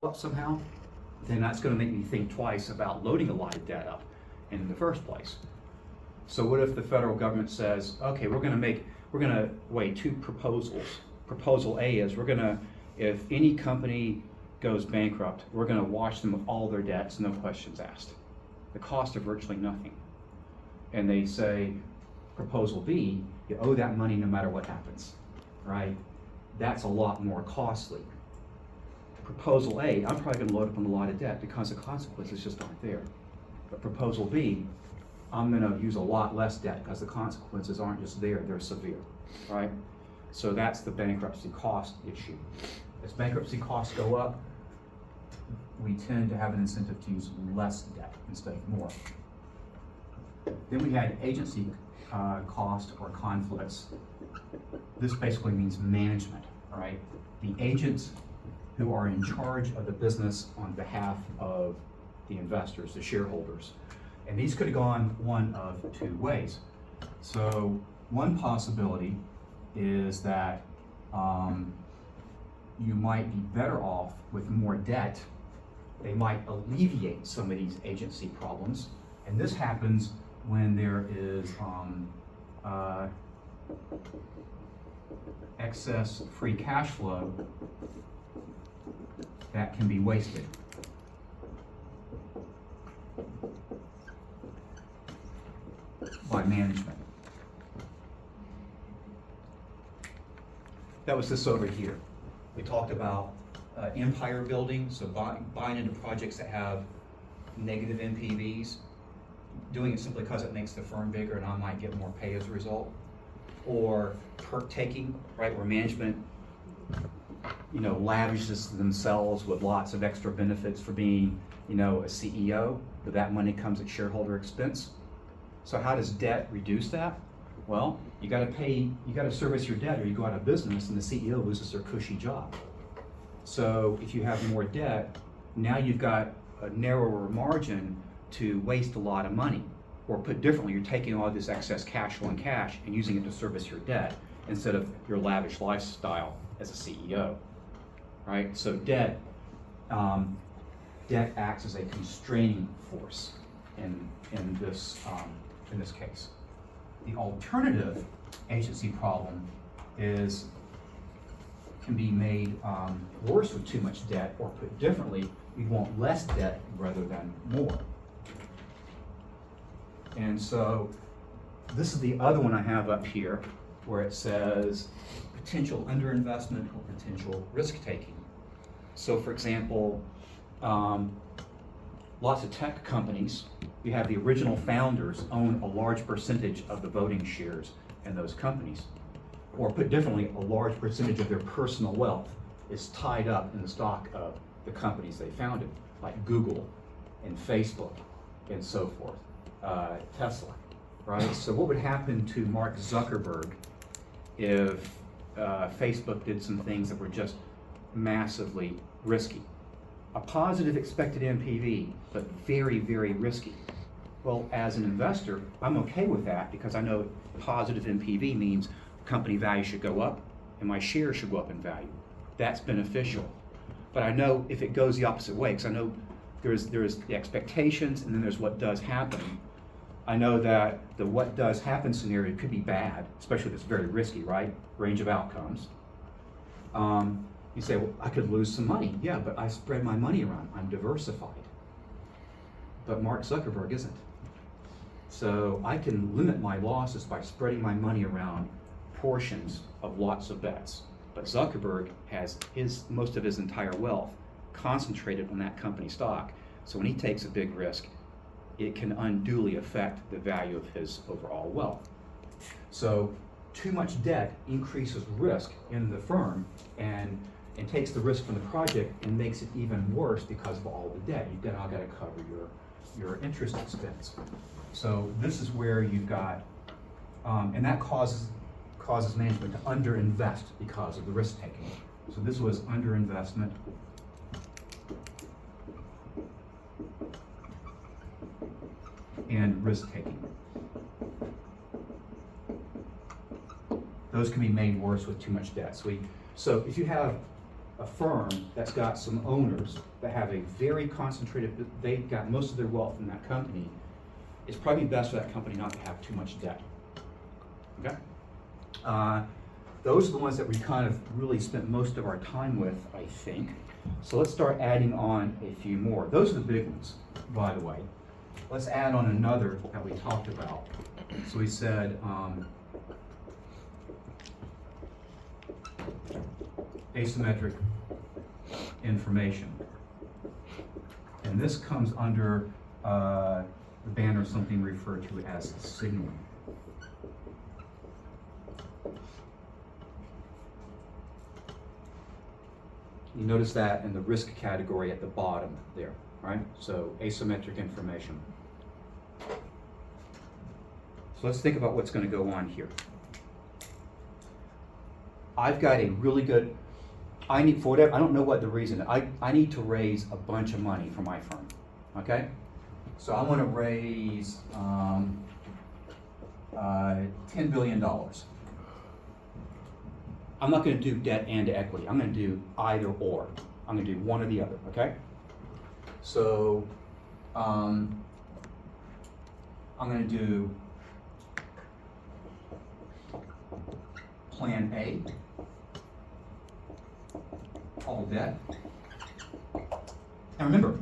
up somehow, then that's going to make me think twice about loading a lot of debt up in the first place. So what if the federal government says, okay, we're going to weigh two proposals. Proposal A is if any company goes bankrupt, we're going to wash them of all their debts, no questions asked. The cost of virtually nothing. And they say, proposal B, you owe that money no matter what happens, right? That's a lot more costly. Proposal A, I'm probably going to load up on a lot of debt because the consequences just aren't there. But proposal B, I'm going to use a lot less debt because the consequences aren't just there, they're severe, right? So that's the bankruptcy cost issue. As bankruptcy costs go up, we tend to have an incentive to use less debt instead of more. Then we had agency cost or conflicts. This basically means management, right? The agents who are in charge of the business on behalf of the investors, the shareholders. And these could have gone one of two ways. So one possibility is that you might be better off with more debt. They might alleviate some of these agency problems. And this happens when there is excess free cash flow that can be wasted. By management. That was this over here. We talked about empire building, so buying into projects that have negative NPVs, doing it simply because it makes the firm bigger and I might get more pay as a result. Or perk taking, right, where management lavishes themselves with lots of extra benefits for being a CEO, but that money comes at shareholder expense. So how does debt reduce that? Well, you got to service your debt or you go out of business and the CEO loses their cushy job. So if you have more debt, now you've got a narrower margin to waste a lot of money. Or put differently, you're taking all this excess cash flow and cash and using it to service your debt instead of your lavish lifestyle as a CEO, right? So debt acts as a constraining force in this case. The alternative agency problem can be made worse with too much debt, or put differently, we want less debt rather than more. And so this is the other one I have up here where it says potential underinvestment or potential risk taking. So for example, lots of tech companies, we have the original founders own a large percentage of the voting shares in those companies. Or put differently, a large percentage of their personal wealth is tied up in the stock of the companies they founded, like Google and Facebook and so forth, Tesla, right? So what would happen to Mark Zuckerberg if Facebook did some things that were just massively risky? A positive expected NPV, but very, very risky. Well, as an investor, I'm okay with that because I know positive NPV means company value should go up and my shares should go up in value. That's beneficial. But I know if it goes the opposite way, because I know there's the expectations and then there's what does happen. I know that the what does happen scenario could be bad, especially if it's very risky, right? Range of outcomes. You say, well, I could lose some money. Yeah, but I spread my money around. I'm diversified. But Mark Zuckerberg isn't. So I can limit my losses by spreading my money around portions of lots of bets. But Zuckerberg has most of his entire wealth concentrated on that company stock. So when he takes a big risk, it can unduly affect the value of his overall wealth. So too much debt increases risk in the firm and takes the risk from the project and makes it even worse because of all the debt. You've now got to cover your interest expense. So this is where you've got, and that causes management to underinvest because of the risk taking. So this was underinvestment. And risk taking. Those can be made worse with too much debt. So if you have a firm that's got some owners that have a very concentrated, they've got most of their wealth in that company, it's probably best for that company not to have too much debt. Okay? Those are the ones that we kind of really spent most of our time with, I think. So let's start adding on a few more. Those are the big ones, by the way. Let's add on another that we talked about. So we said asymmetric information. And this comes under the banner something referred to as signaling. You notice that in the risk category at the bottom there, right? So asymmetric information. So let's think about what's going to go on here. I've got a really good, I need, for whatever, I don't know what the reason, I need to raise a bunch of money for my firm, okay? So I want to raise $10 billion. I'm not going to do debt and equity. I'm going to do either or. I'm going to do one or the other, okay? So I'm going to do Plan A, all debt. And remember,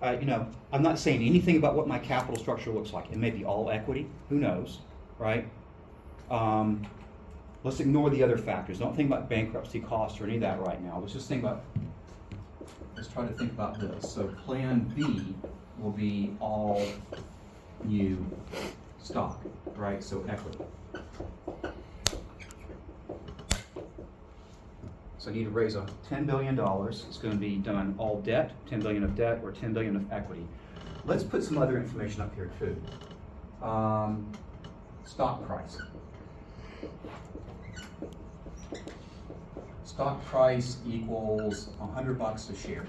I'm not saying anything about what my capital structure looks like. It may be all equity, who knows, right? Let's ignore the other factors. Don't think about bankruptcy costs or any of that right now. Let's try to think about this. So Plan B will be all new stock, right? So equity. So I need to raise $10 billion. It's going to be done all debt, 10 billion of debt or 10 billion of equity. Let's put some other information up here too. Stock price. Stock price equals $100 a share.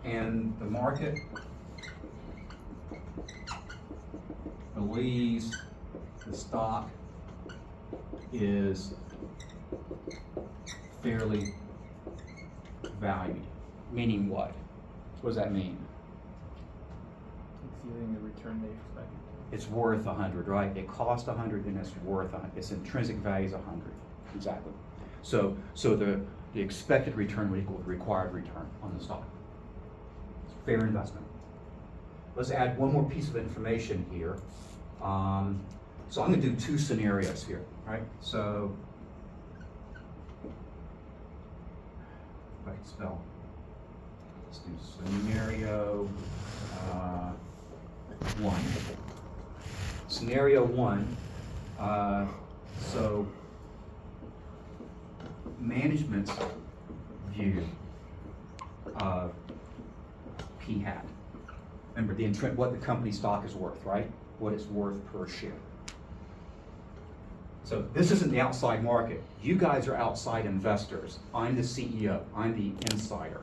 And the market believes the stock is fairly valued. Meaning what? What does that mean? Exceeding the return they expect. It's worth 100, right? It cost 100 and it's worth 100. Its intrinsic value is 100. Exactly. So the expected return would equal the required return on the stock. It's a fair investment. Let's add one more piece of information here. So I'm going to do two scenarios here, right? So if I can spell, let's do scenario 1. Scenario 1, so management's view of P hat. Remember what the company stock is worth, right? What it's worth per share. So this isn't the outside market. You guys are outside investors. I'm the CEO. I'm the insider.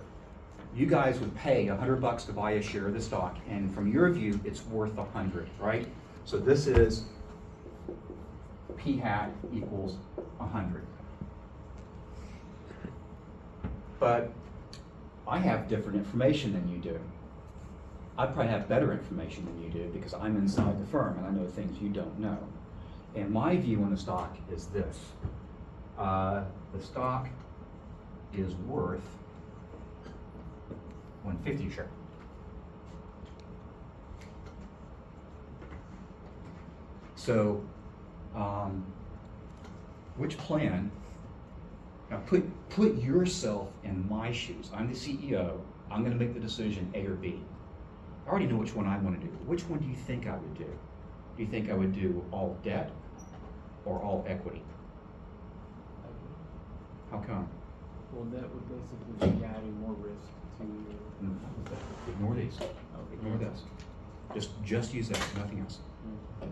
You guys would pay $100 to buy a share of the stock, and from your view, it's worth 100, right? So this is P hat equals 100. But I have different information than you do. I probably have better information than you do because I'm inside the firm and I know things you don't know. And my view on the stock is this. The stock is worth 150 a share. So, which plan, now put yourself in my shoes. I'm the CEO. I'm going to make the decision A or B. I already know which one I want to do. Which one do you think I would do? Do you think I would do all debt or all equity? How come? Well, that would basically be adding more risk to. Ignore these. Okay. Ignore this. Just use that, nothing else. I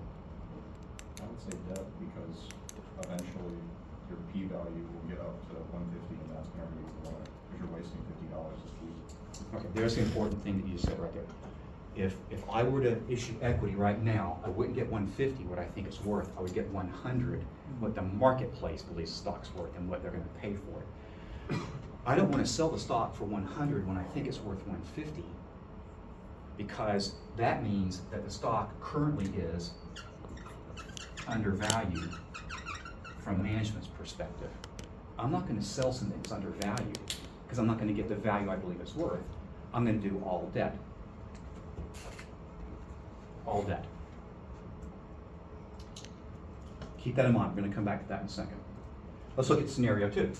would say debt because eventually your P value will get up to 150 and that's never going to want it because you're wasting $50 this week. Okay, there's the important thing that you said right there. If I were to issue equity right now, I wouldn't get 150 what I think it's worth. I would get 100 what the marketplace believes the stock's worth and what they're going to pay for it. I don't want to sell the stock for 100 when I think it's worth 150, because that means that the stock currently is undervalued from management's perspective. I'm not going to sell something that's undervalued because I'm not going to get the value I believe it's worth. I'm going to do all debt. All debt. Keep that in mind. We're going to come back to that in a second. Let's look at scenario 2.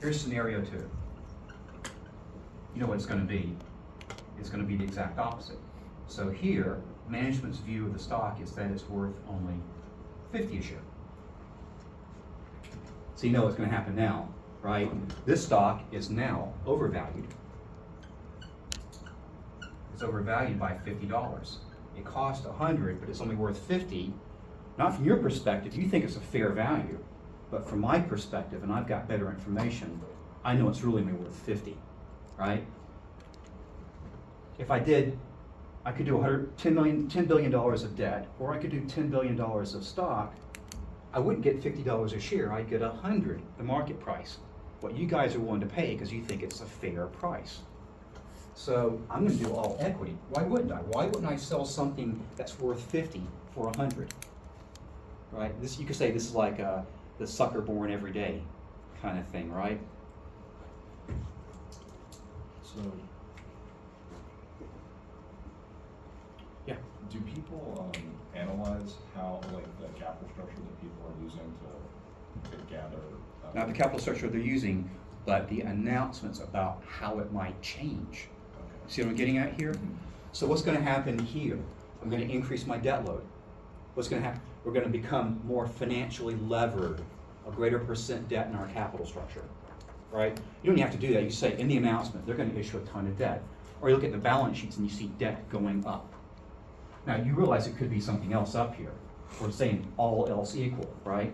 Here's scenario 2. You know what it's going to be? It's going to be the exact opposite. So here, management's view of the stock is that it's worth only 50 a share. So you know what's going to happen now, right? This stock is now overvalued. It's overvalued by $50. It cost 100, but it's only worth 50. Not from your perspective, you think it's a fair value, but from my perspective, and I've got better information, I know it's really only worth 50, right? If I did, I could do $10 billion of debt, or I could do $10 billion of stock. I wouldn't get $50 a share, I'd get 100, the market price. What you guys are willing to pay because you think it's a fair price. So I'm going to do all equity. Why wouldn't I? Why wouldn't I sell something that's worth 50 for 100? Right? This, you could say this is like the sucker born every day kind of thing, right? So, yeah. do people analyze how, like, the capital structure that people are using to gather? Not the capital structure they're using, but the announcements about how it might change. Okay. See what I'm getting at here? Mhm. So what's going to happen here? I'm going to increase my debt load. What's going to happen? We're going to become more financially levered, a greater percent debt in our capital structure, right? You don't even have to do that. You say in the announcement, they're going to issue a ton of debt. Or you look at the balance sheets and you see debt going up. Now you realize it could be something else up here. We're saying all else equal, right?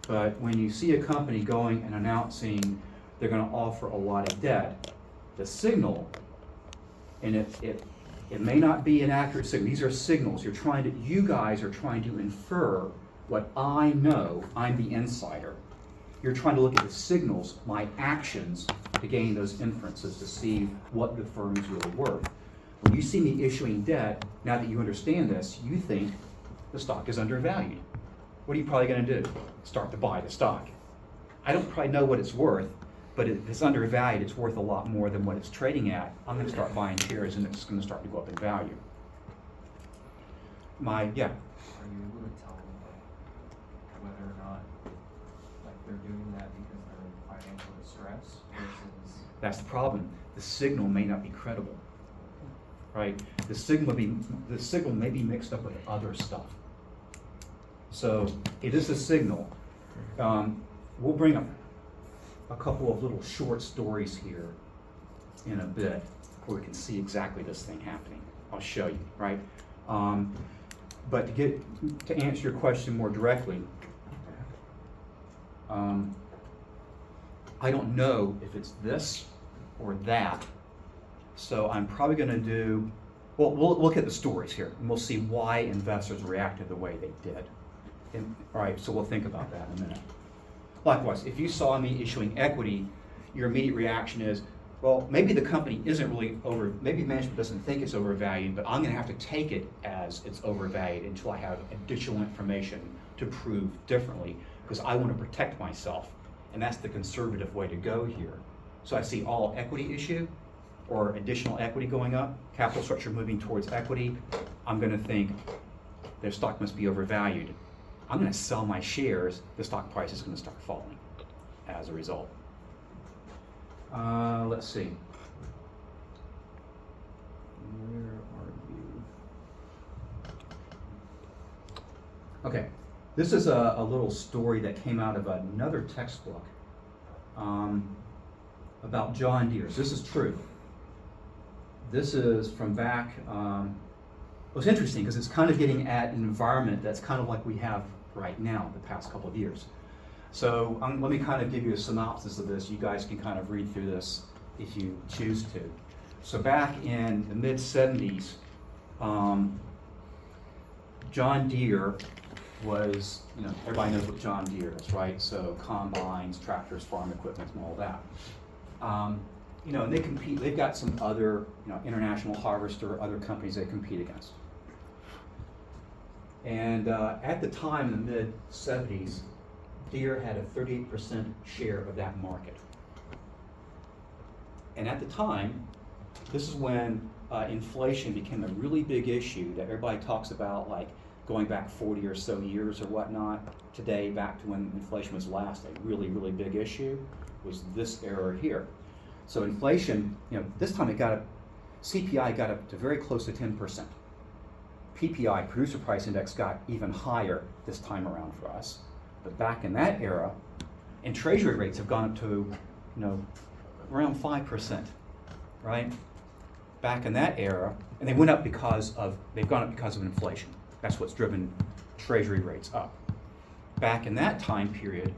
But when you see a company going and announcing they're going to offer a lot of debt, the signal, and it may not be an accurate signal. These are signals. You guys are trying to infer what I know. I'm the insider. You're trying to look at the signals, my actions, to gain those inferences to see what the firm is really worth. When you see me issuing debt, now that you understand this, you think the stock is undervalued. What are you probably going to do? Start to buy the stock. I don't probably know what it's worth, but if it's undervalued, it's worth a lot more than what it's trading at. I'm going to start buying shares and it's going to start to go up in value. Yeah. Are you able to tell like, whether or not like they're doing that because they're in financial distress versus? That's the problem. The signal may not be credible, right? The signal may be mixed up with other stuff. So it is a signal. We'll bring up a couple of little short stories here in a bit where we can see exactly this thing happening. I'll show you, right? But to answer your question more directly, I don't know if it's this or that, so I'm probably going to do, well, we'll look at the stories here, and we'll see why investors reacted the way they did. All right, so we'll think about that in a minute. Likewise, if you saw me issuing equity, your immediate reaction is, well, maybe the company isn't really maybe management doesn't think it's overvalued, but I'm going to have to take it as it's overvalued until I have additional information to prove differently, because I want to protect myself. And that's the conservative way to go here. So I see all equity issue or additional equity going up, capital structure moving towards equity. I'm going to think their stock must be overvalued. I'm going to sell my shares. The stock price is going to start falling as a result. Let's see. Where are you? Okay, this is a little story that came out of another textbook about John Deere. This is true. This is from back, it's interesting because it's kind of getting at an environment that's kind of like we have right now the past couple of years. So let me kind of give you a synopsis of this. You guys can kind of read through this if you choose to. So back in the mid-70s, John Deere was, everybody knows what John Deere is, right? So combines, tractors, farm equipment, and all that. And they compete, they've got some other, International Harvester, other companies they compete against. And at the time, in the mid-70s, Deere had a 38% share of that market. And at the time, this is when inflation became a really big issue that everybody talks about, like going back 40 or so years or whatnot. Today, back to when inflation was last a really, really big issue, was this era here. So inflation, this time CPI got up to very close to 10%. PPI, Producer Price Index, got even higher this time around for us. But back in that era, and treasury rates have gone up to, around 5%, right? Back in that era, and they've gone up because of inflation. That's what's driven treasury rates up. Back in that time period,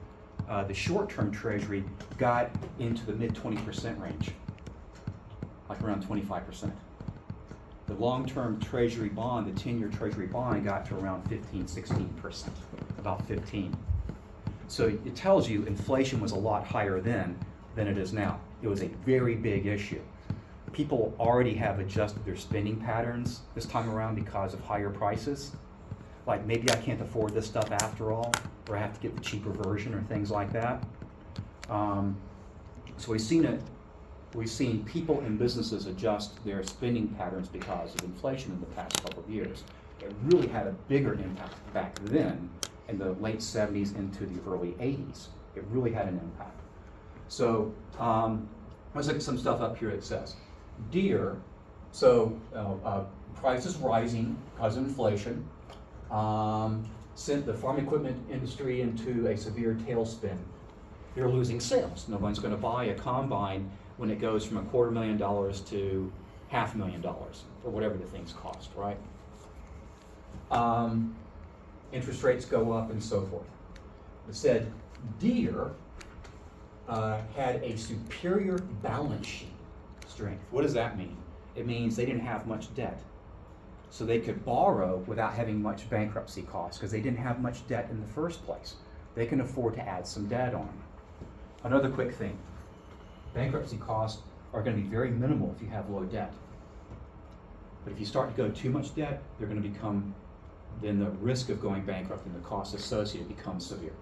the short-term treasury got into the mid-20% range, like around 25%. The long-term treasury bond, the 10-year treasury bond, got to around 16%, about 15. So it tells you inflation was a lot higher then than it is now. It was a very big issue. People already have adjusted their spending patterns this time around because of higher prices. Like, maybe I can't afford this stuff after all, or I have to get the cheaper version or things like that. So we've seen people and businesses adjust their spending patterns because of inflation in the past couple of years. It really had a bigger impact back then in the late 70s into the early 80s. It really had an impact. So let's look at some stuff up here that says Deere, prices rising because of inflation, sent the farm equipment industry into a severe tailspin. They're losing sales. No one's going to buy a combine when it goes from $250,000 to $500,000 or whatever the things cost, right? Interest rates go up and so forth. It said Deere had a superior balance sheet strength. What does that mean? It means they didn't have much debt. So they could borrow without having much bankruptcy costs because they didn't have much debt in the first place. They can afford to add some debt on. Another quick thing, bankruptcy costs are going to be very minimal if you have low debt. But if you start to go too much debt, they're going to become, then the risk of going bankrupt and the costs associated becomes severe.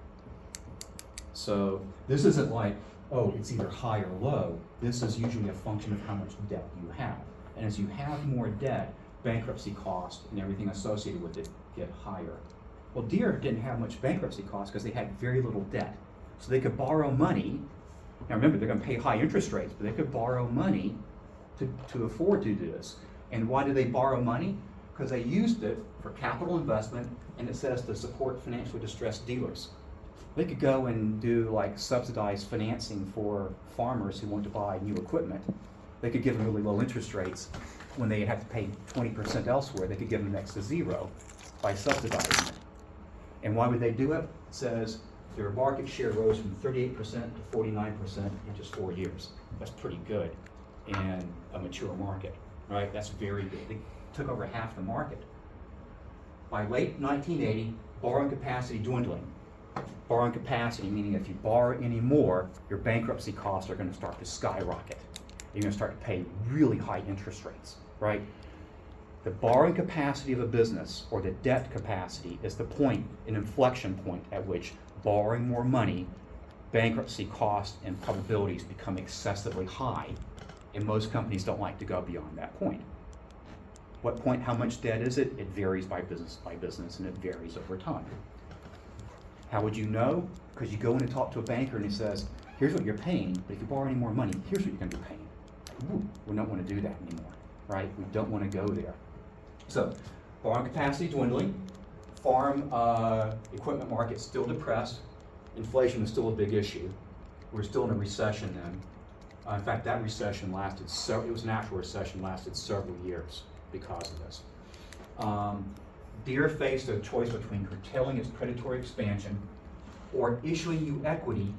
So this isn't like, oh, it's either high or low. This is usually a function of how much debt you have. And as you have more debt, bankruptcy costs and everything associated with it get higher. Well, Deere didn't have much bankruptcy costs because they had very little debt. So they could borrow money. Now remember, they're going to pay high interest rates, but they could borrow money to afford to do this. And why do they borrow money? Because they used it for capital investment, and it says to support financially distressed dealers. They could go and do like subsidized financing for farmers who want to buy new equipment. They could give them really low interest rates when they have to pay 20% elsewhere. They could give them next to zero by subsidizing it. And why would they do it? It says their market share rose from 38% to 49% in just 4 years. That's pretty good in a mature market, right? That's very good. They took over half the market. By late 1980, borrowing capacity dwindling. Borrowing capacity, meaning if you borrow any more, your bankruptcy costs are going to start to skyrocket. You're going to start to pay really high interest rates, right? The borrowing capacity of a business, or the debt capacity, is the point, an inflection point at which borrowing more money, bankruptcy costs and probabilities become excessively high, and most companies don't like to go beyond that point. What point, how much debt is it? It varies by business, and it varies over time. How would you know? Because you go in and talk to a banker and he says, here's what you're paying, but if you borrow any more money, here's what you're going to be paying. Ooh, we don't want to do that anymore, right? We don't want to go there. So, borrowing capacity dwindling, farm equipment market still depressed, inflation is still a big issue. We're still in a recession then. In fact, that recession lasted, it was an actual recession, lasted several years because of this. Deere faced a choice between curtailing its predatory expansion or issuing you equity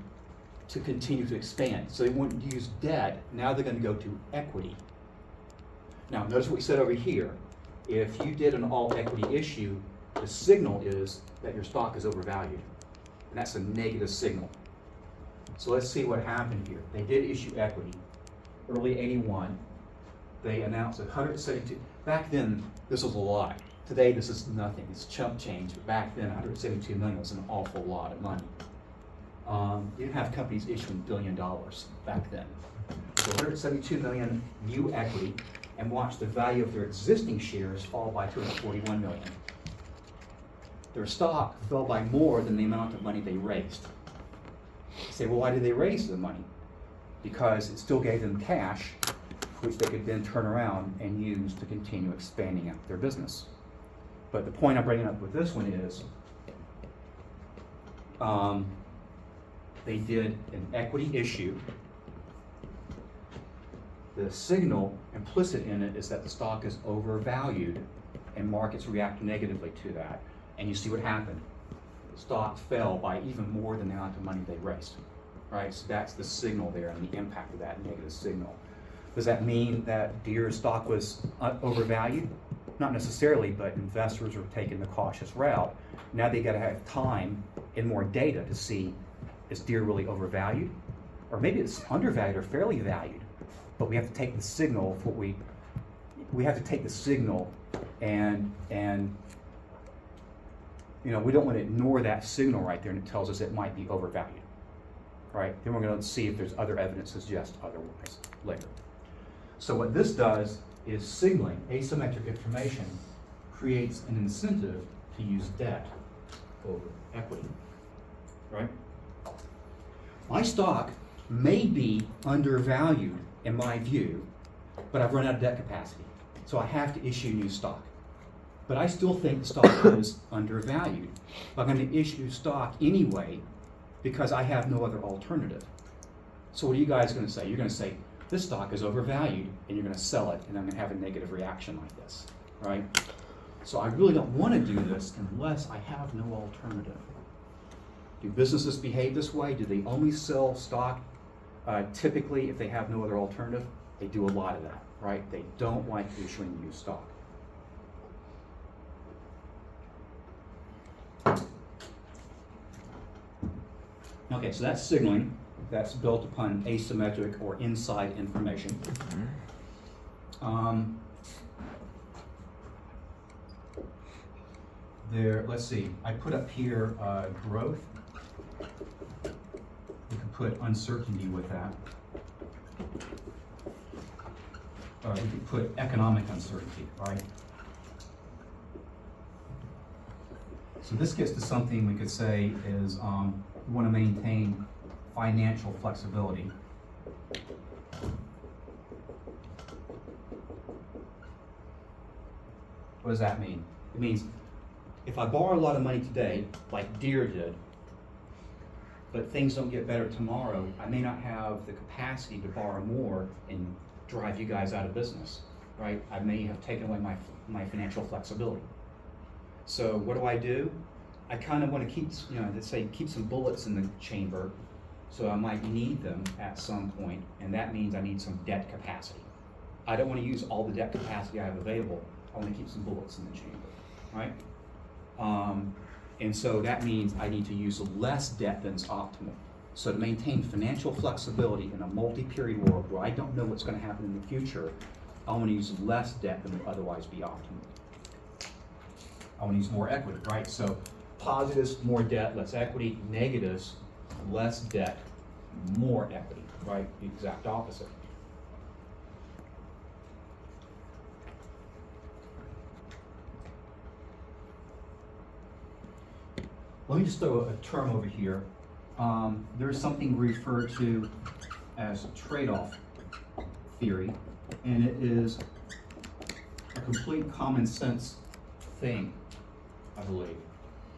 to continue to expand. So they wouldn't use debt, now they're going to go to equity. Now notice what we said over here. If you did an all equity issue, the signal is that your stock is overvalued. And that's a negative signal. So let's see what happened here. They did issue equity, early 81. They announced 172. Back then, this was a lot. Today, this is nothing. It's chump change. But back then, 172 million was an awful lot of money. You didn't have companies issuing $1 billion back then. So 172 million new equity, and watch the value of their existing shares fall by 241 million. Their stock fell by more than the amount of money they raised. You say, well, why did they raise the money? Because it still gave them cash, which they could then turn around and use to continue expanding out their business. But the point I'm bringing up with this one is, they did an equity issue. The signal implicit in it is that the stock is overvalued, and markets react negatively to that. And you see what happened. The stock fell by even more than the amount of money they raised. Right? So that's the signal there and the impact of that negative signal. Does that mean that Deere's stock was overvalued? Not necessarily, but investors are taking the cautious route. Now they got to have time and more data to see, is Deere really overvalued? Or maybe it's undervalued or fairly valued. But we have to take the signal for we have to take the signal and you know, we don't want to ignore that signal right there, and it tells us it might be overvalued. Right? Then we're going to see if there's other evidence to suggest otherwise later. So what this does is signaling asymmetric information creates an incentive to use debt over equity. Right? My stock may be undervalued in my view, but I've run out of debt capacity. So I have to issue new stock. But I still think the stock is undervalued. But I'm going to issue stock anyway because I have no other alternative. So what are you guys going to say? You're going to say, this stock is overvalued, and you're going to sell it, and I'm going to have a negative reaction like this, right? So I really don't want to do this unless I have no alternative. Do businesses behave this way? Do they only sell stock typically if they have no other alternative? They do a lot of that, right? They don't like issuing new stock. Okay, so that's signaling. That's built upon asymmetric or inside information. Let's see, I put up here growth. We can put uncertainty with that. We could put economic uncertainty, right? So this gets to something we could say is we want to maintain financial flexibility. What does that mean? It means if I borrow a lot of money today, like Deere did, but things don't get better tomorrow, I may not have the capacity to borrow more and drive you guys out of business, right? I may have taken away my financial flexibility. So what do? I kind of want to keep, let's say, keep some bullets in the chamber, so I might need them at some point, and that means I need some debt capacity. I don't want to use all the debt capacity I have available. I want to keep some bullets in the chamber, right? And so that means I need to use less debt than is optimal. So to maintain financial flexibility in a multi-period world where I don't know what's going to happen in the future, I want to use less debt than would otherwise be optimal. I want to use more equity, right? So positives, more debt, less equity. Negatives, less debt, more equity, right? The exact opposite. Let me just throw a term over here. There's something referred to as trade-off theory, and it is a complete common sense thing, I believe.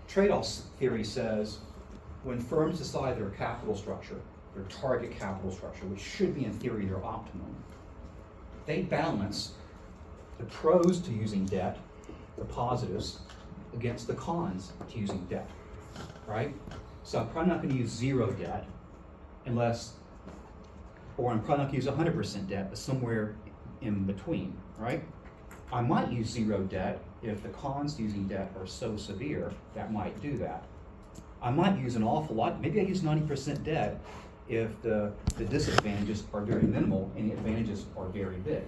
Trade-off theory says when firms decide their capital structure, their target capital structure, which should be in theory their optimum, they balance the pros to using debt, the positives, against the cons to using debt, right? So I'm probably not going to use zero debt or I'm probably not going to use 100% debt, but somewhere in between, right? I might use zero debt if the cons to using debt are so severe that might do that. I might use an awful lot, maybe I use 90% debt if the disadvantages are very minimal and the advantages are very big.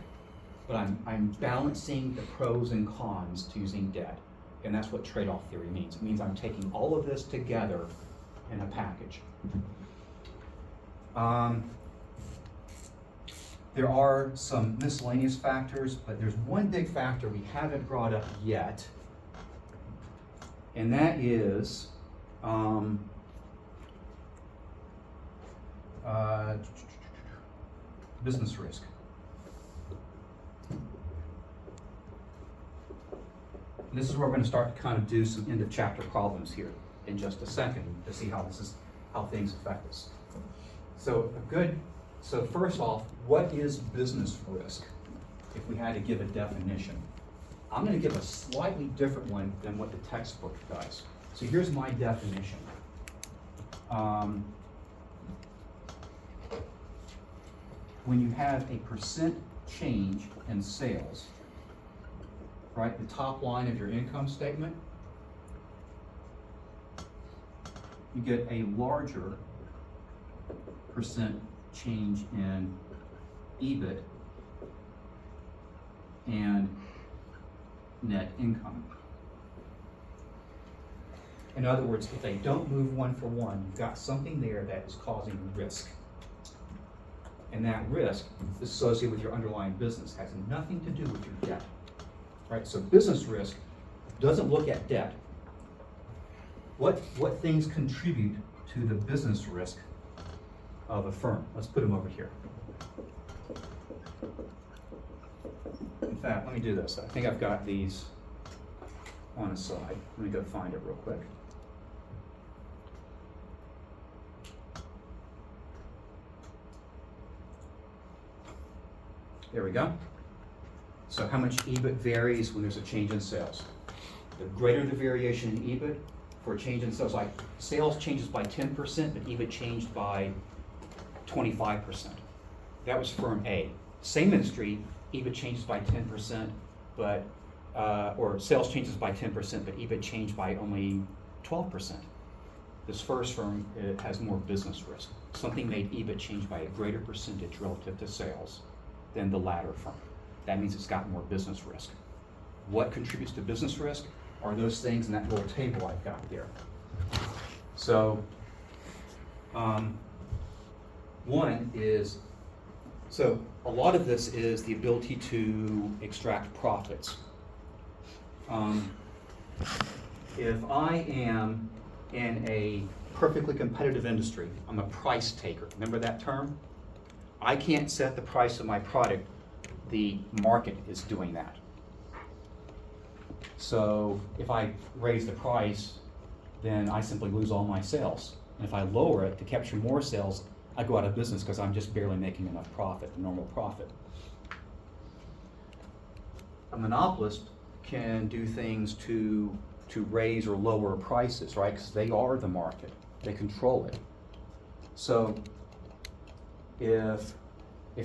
But I'm balancing the pros and cons to using debt. And that's what trade-off theory means. It means I'm taking all of this together in a package. There are some miscellaneous factors, but there's one big factor we haven't brought up yet, and that is business risk. And this is where we're going to start to kind of do some end of chapter problems here in just a second to see how things affect us. So first off, what is business risk? If we had to give a definition, I'm going to give a slightly different one than what the textbook does. So here's my definition. When you have a percent change in sales, right, the top line of your income statement, you get a larger percent change in EBIT and net income. In other words, if they don't move one for one, you've got something there that is causing risk. And that risk is associated with your underlying business, has nothing to do with your debt. Right? So business risk doesn't look at debt. What things contribute to the business risk of a firm? Let's put them over here. In fact, let me do this. I think I've got these on a slide. Let me go find it real quick. There we go. So how much EBIT varies when there's a change in sales? The greater the variation in EBIT for a change in sales, like sales changes by 10%, but EBIT changed by 25%. That was firm A. Same industry, EBIT changes by 10%, but or sales changes by 10%, but EBIT changed by only 12%. This first firm, it has more business risk. Something made EBIT change by a greater percentage relative to sales than the latter firm. That means it's got more business risk. What contributes to business risk are those things in that little table I've got there. So, one is, so a lot of this is the ability to extract profits. If I am in a perfectly competitive industry, I'm a price taker. Remember that term? I can't set the price of my product. The market is doing that. So if I raise the price, then I simply lose all my sales. And if I lower it to capture more sales, I go out of business because I'm just barely making enough profit, normal profit. A monopolist can do things to raise or lower prices, right? Because they are the market. They control it. So if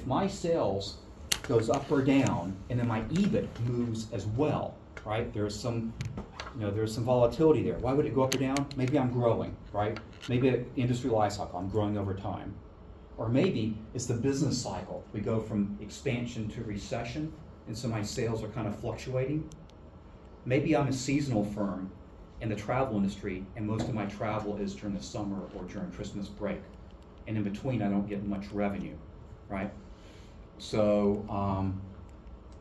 my sales goes up or down, and then my EBIT moves as well, right? There's some volatility there. Why would it go up or down? Maybe I'm growing, right? Maybe an industry life cycle, I'm growing over time. Or maybe it's the business cycle. We go from expansion to recession, and so my sales are kind of fluctuating. Maybe I'm a seasonal firm in the travel industry, and most of my travel is during the summer or during Christmas break. And in between, I don't get much revenue, right? So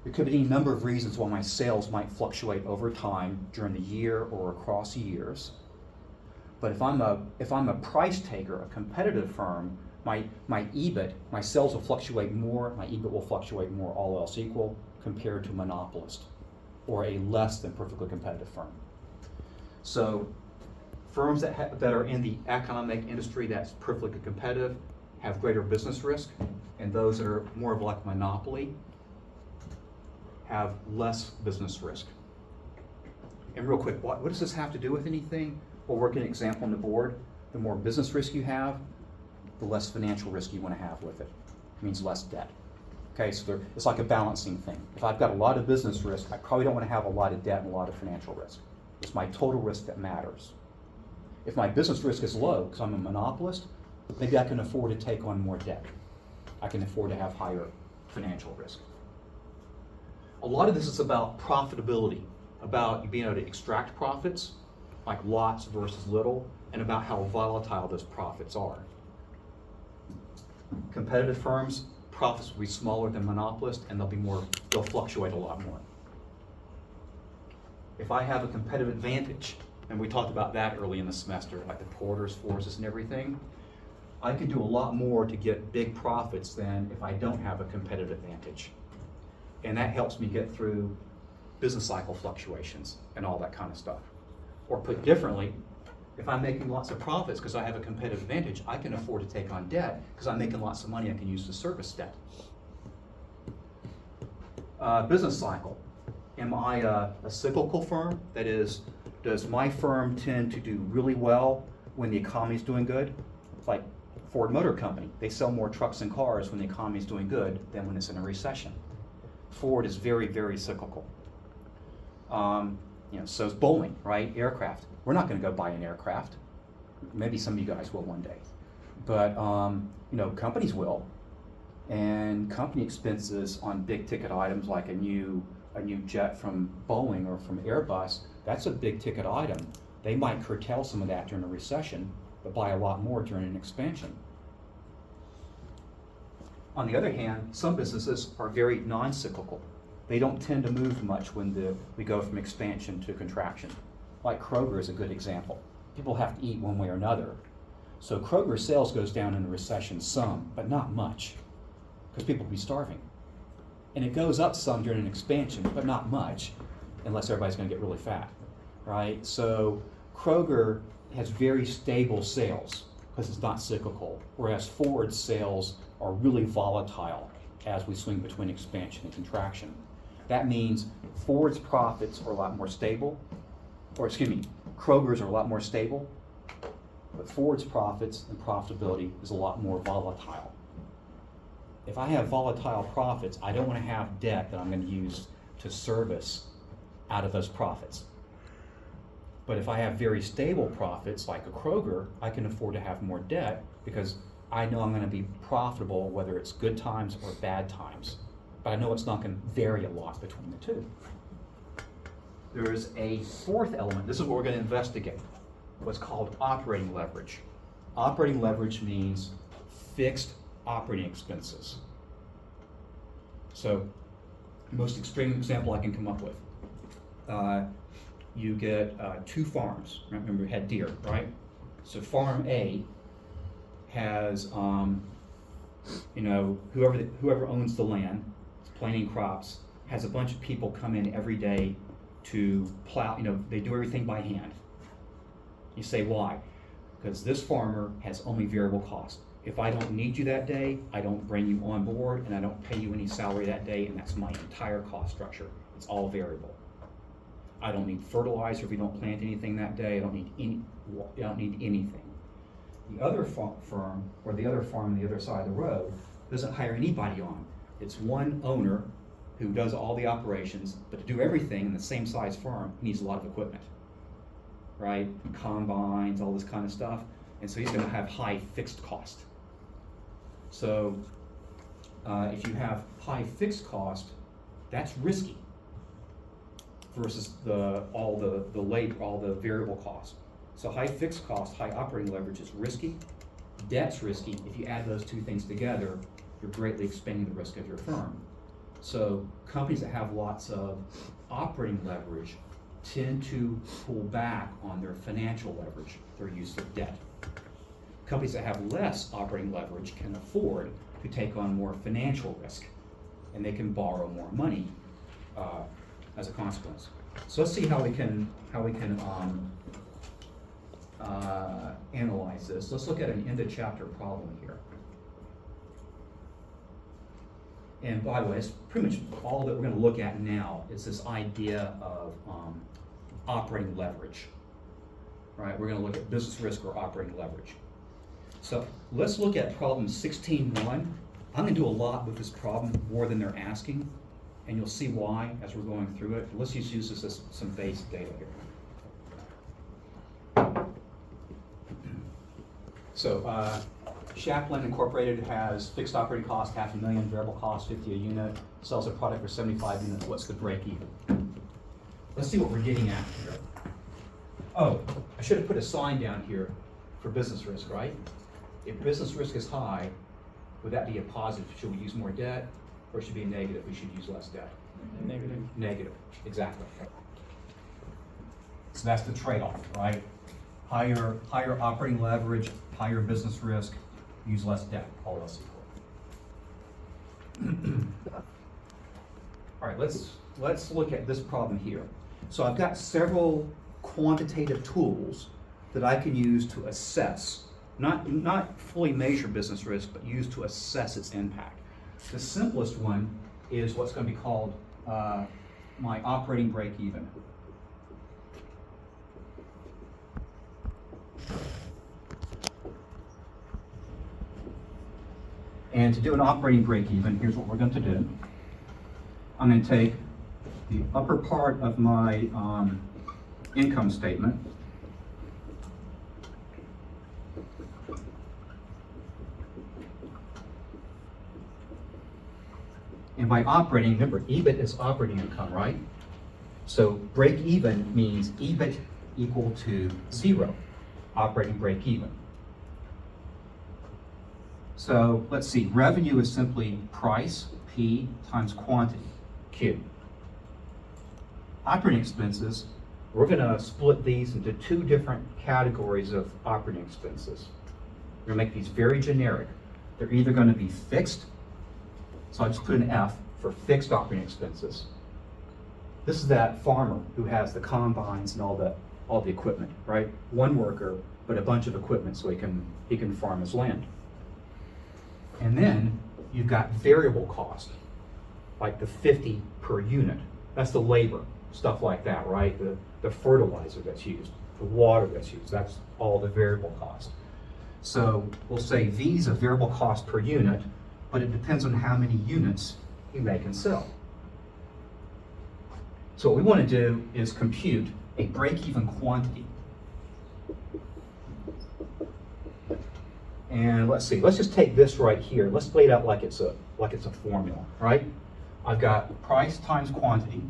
there could be any number of reasons why my sales might fluctuate over time during the year or across years. But if I'm a price taker, a competitive firm, my EBIT, my sales will fluctuate more, my EBIT will fluctuate more, all else equal, compared to a monopolist or a less than perfectly competitive firm. So firms that are in the economic industry that's perfectly competitive have greater business risk, and those that are more of like monopoly have less business risk. And real quick, what does this have to do with anything? We'll work an example on the board. The more business risk you have, the less financial risk you want to have with it. It means less debt. Okay, so it's like a balancing thing. If I've got a lot of business risk, I probably don't want to have a lot of debt and a lot of financial risk. It's my total risk that matters. If my business risk is low, because I'm a monopolist, maybe I can afford to take on more debt. I can afford to have higher financial risk. A lot of this is about profitability, about being able to extract profits, like lots versus little, and about how volatile those profits are. Competitive firms, profits will be smaller than monopolists, and they'll fluctuate a lot more. If I have a competitive advantage, and we talked about that early in the semester, like the Porter's forces and everything, I can do a lot more to get big profits than if I don't have a competitive advantage. And that helps me get through business cycle fluctuations and all that kind of stuff. Or put differently, if I'm making lots of profits because I have a competitive advantage, I can afford to take on debt because I'm making lots of money I can use to service debt. Business cycle. Am I a cyclical firm? That is, does my firm tend to do really well when the economy's doing good? Like Ford Motor Company, they sell more trucks and cars when the economy's doing good than when it's in a recession. Ford is very, very cyclical. So is Boeing, right? Aircraft. We're not going to go buy an aircraft. Maybe some of you guys will one day. But, companies will. And company expenses on big ticket items like a new jet from Boeing or from Airbus, that's a big ticket item. They might curtail some of that during a recession, but buy a lot more during an expansion. On the other hand, some businesses are very non-cyclical. They don't tend to move much when we go from expansion to contraction. Like Kroger is a good example. People have to eat one way or another. So Kroger's sales goes down in a recession some, but not much, because people will be starving. And it goes up some during an expansion, but not much, unless everybody's going to get really fat, right? So Kroger has very stable sales because it's not cyclical, whereas Ford's sales are really volatile as we swing between expansion and contraction. That means Ford's profits are a lot more stable, Kroger's are a lot more stable, but Ford's profits and profitability is a lot more volatile. If I have volatile profits, I don't want to have debt that I'm going to use to service out of those profits. But if I have very stable profits like a Kroger, I can afford to have more debt because I know I'm going to be profitable whether it's good times or bad times. But I know it's not going to vary a lot between the two. There's a fourth element. This is what we're going to investigate. What's called operating leverage. Operating leverage means fixed operating expenses. So, most extreme example I can come up with. You get two farms. Remember, we had deer, right? So farm A has, whoever owns the land, planting crops, has a bunch of people come in every day to plow. They do everything by hand. You say, why? Because this farmer has only variable cost. If I don't need you that day, I don't bring you on board, and I don't pay you any salary that day, and that's my entire cost structure. It's all variable. I don't need fertilizer if you don't plant anything that day. I don't need anything. The other firm, or the other farm on the other side of the road, doesn't hire anybody on. It's one owner who does all the operations, but to do everything in the same size farm, he needs a lot of equipment, right? Combines, all this kind of stuff. And so he's going to have high fixed cost. So if you have high fixed cost, that's risky versus all the labor, all the variable cost. So high fixed cost, high operating leverage is risky. Debt's risky. If you add those two things together, you're greatly expanding the risk of your firm. So companies that have lots of operating leverage tend to pull back on their financial leverage, their use of debt. Companies that have less operating leverage can afford to take on more financial risk, and they can borrow more money as a consequence. So let's see how we can analyze this. Let's look at an end of chapter problem here. And by the way, it's pretty much all that we're going to look at now is this idea of operating leverage. Right? We're going to look at business risk or operating leverage. So let's look at problem 16.1. I'm gonna do a lot with this problem, more than they're asking, and you'll see why as we're going through it. Let's just use this as some base data here. So, Chaplin Incorporated has fixed operating cost $500,000, variable cost 50 a unit, sells a product for 75 units. What's the break even? Let's see what we're getting at here. Oh, I should have put a sign down here for business risk, right? If business risk is high, would that be a positive? Should we use more debt, or should it be a negative? We should use less debt. Negative. Negative, exactly. So that's the trade-off, right? Higher operating leverage, higher business risk, use less debt, all else equal. All right, let's look at this problem here. So I've got several quantitative tools that I can use to assess, not fully measure business risk, but use to assess its impact. The simplest one is what's going to be called my operating break even. And to do an operating break even, here's what we're going to do. I'm going to take the upper part of my income statement, and by operating, remember, EBIT is operating income, right? So break even means EBIT equal to 0, operating break even. So let's see, revenue is simply price, P, times quantity, Q. Operating expenses, we're going to split these into two different categories of operating expenses. We're going to make these very generic. They're either going to be fixed, so I just put an F for fixed operating expenses. This is that farmer who has the combines and all the equipment, right? One worker, but a bunch of equipment so he can farm his land. And then you've got variable cost, like the 50 per unit. That's the labor, stuff like that, right? The fertilizer that's used, the water that's used, that's all the variable cost. So we'll say V is a variable cost per unit, but it depends on how many units you make and sell. So what we want to do is compute a break-even quantity. And let's see, let's just take this right here. Let's lay it out like it's a formula, right? I've got price times quantity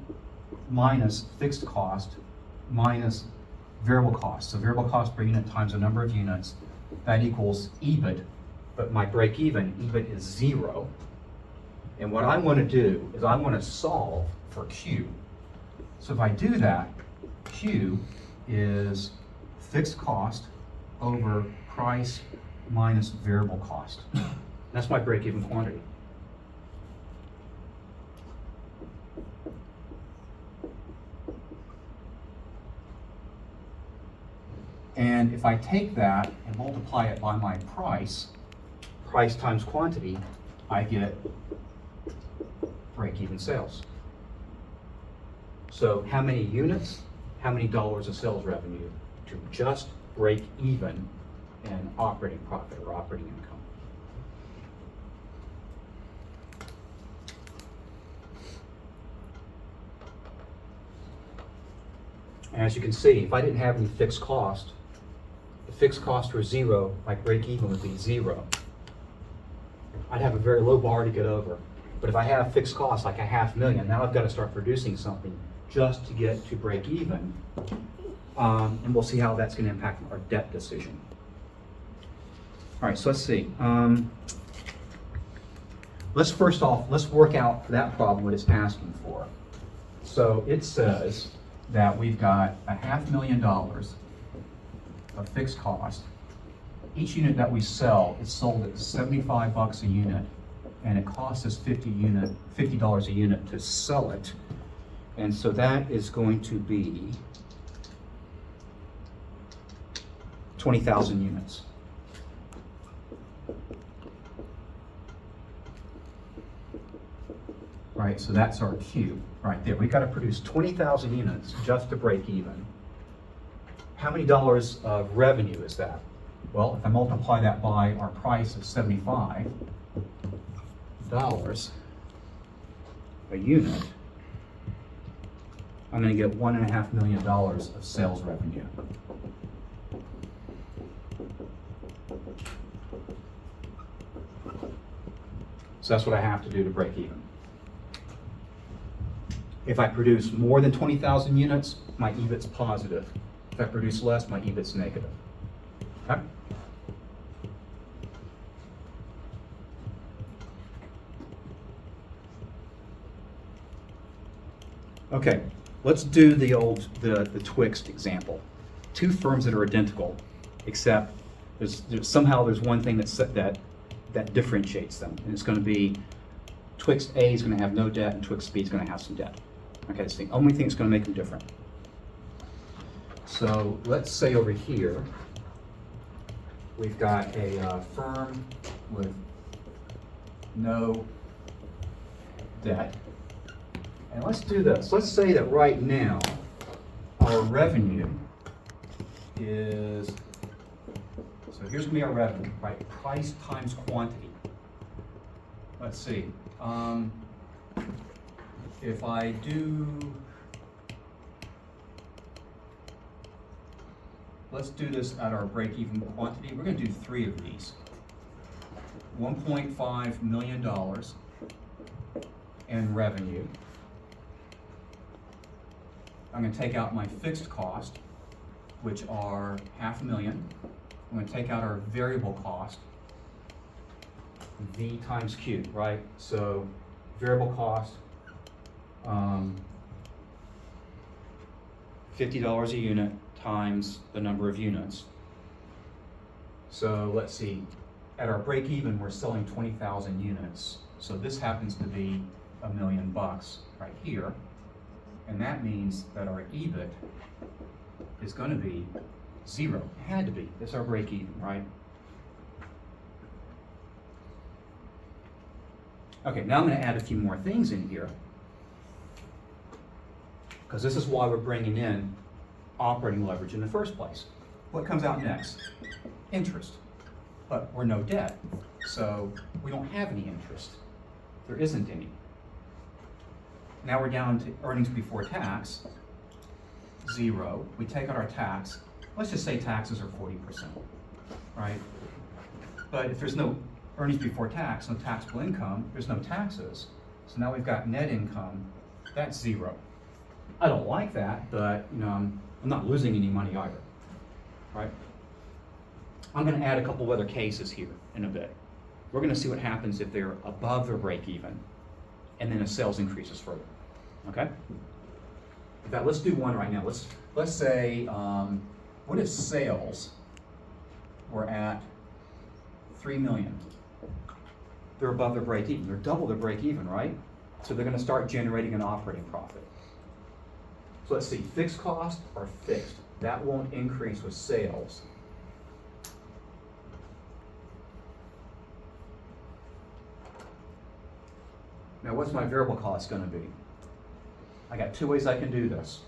minus fixed cost minus variable cost. So variable cost per unit times the number of units, that equals EBIT, but my break even, EBIT is 0. And what I want to do is I want to solve for Q. So if I do that, Q is fixed cost over price minus variable cost. That's my break-even quantity. And if I take that and multiply it by my price times quantity, I get break-even sales. So how many units, how many dollars of sales revenue to just break even in operating profit or operating income. And as you can see, if I didn't have any fixed cost, if fixed costs were 0, my break even would be 0. I'd have a very low bar to get over. But if I have fixed costs like $500,000, now I've got to start producing something just to get to break even. And we'll see how that's going to impact our debt decision. All right, so let's see. Let's first off, let's work out for that problem what it's asking for. So it says that we've got $500,000 of fixed cost. Each unit that we sell is sold at $75 a unit, and it costs us $50 a unit to sell it. And so that is going to be 20,000 units. Right, so that's our Q right there. We've got to produce 20,000 units just to break even. How many dollars of revenue is that? Well, if I multiply that by our price of 75, a unit, I'm gonna get $1.5 million of sales revenue. So that's what I have to do to break even. If I produce more than 20,000 units, my EBIT's positive. If I produce less, my EBIT's negative. Okay? Okay, let's do the Twixt example. Two firms that are identical, except somehow there's one thing that differentiates them, and it's going to be Twixt A is going to have no debt, and Twixt B is going to have some debt. Okay, it's the only thing that's going to make them different. So let's say over here, we've got a firm with no debt. And let's do this. Let's say that right now, our revenue is, so here's going to be our revenue, right? Price times quantity. Let's see. If I do, let's do this at our break-even quantity. We're going to do 3 of these. $1.5 million in revenue. I'm going to take out my fixed cost, which are $500,000. I'm going to take out our variable cost, V times Q, right? So variable cost, $50 a unit times the number of units. So let's see, at our break even, we're selling 20,000 units. So this happens to be $1 million right here. And that means that our EBIT is going to be 0. It had to be. It's our break even, right? Okay, now I'm going to add a few more things in here, because this is why we're bringing in operating leverage in the first place. What comes out next? Interest. But we're no debt, so we don't have any interest. There isn't any. Now we're down to earnings before tax, 0. We take out our tax. Let's just say taxes are 40%, right? But if there's no earnings before tax, no taxable income, there's no taxes. So now we've got net income, that's 0. I don't like that, but I'm not losing any money either, right? I'm going to add a couple of other cases here in a bit. We're going to see what happens if they're above their break even, and then the sales increases further. Okay? In fact, let's do one right now. Let's say, what if sales were at 3 million? They're above their break even. They're double their break even, right? So they're going to start generating an operating profit. So let's see, fixed costs are fixed. That won't increase with sales. Now, what's my variable cost going to be? I got 2 ways I can do this.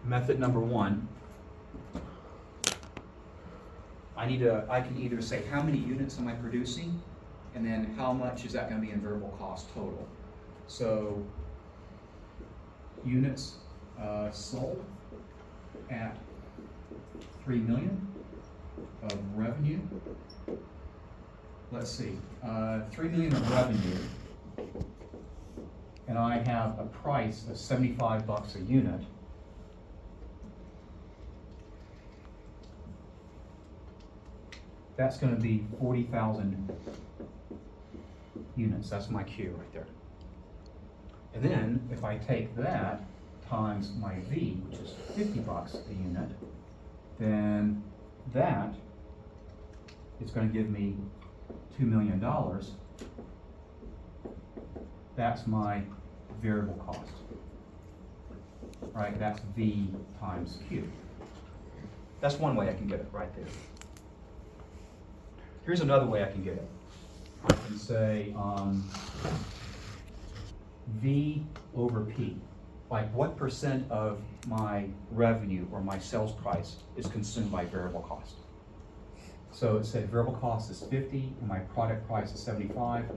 Method number 1, I can either say how many units am I producing, and then how much is that going to be in variable cost total. So units sold at 3 million of revenue. Let's see, 3 million of revenue. And I have a price of $75 a unit. That's going to be 40,000 units. That's my Q right there. And then if I take that times my V, which is $50 a unit, then that is going to give me $2 million. That's my variable cost, right? That's V times Q. That's one way I can get it right there. Here's another way I can get it. I can say V over P. Like, what % of my revenue or my sales price is consumed by variable cost? So it said variable cost is 50, and my product price is 75.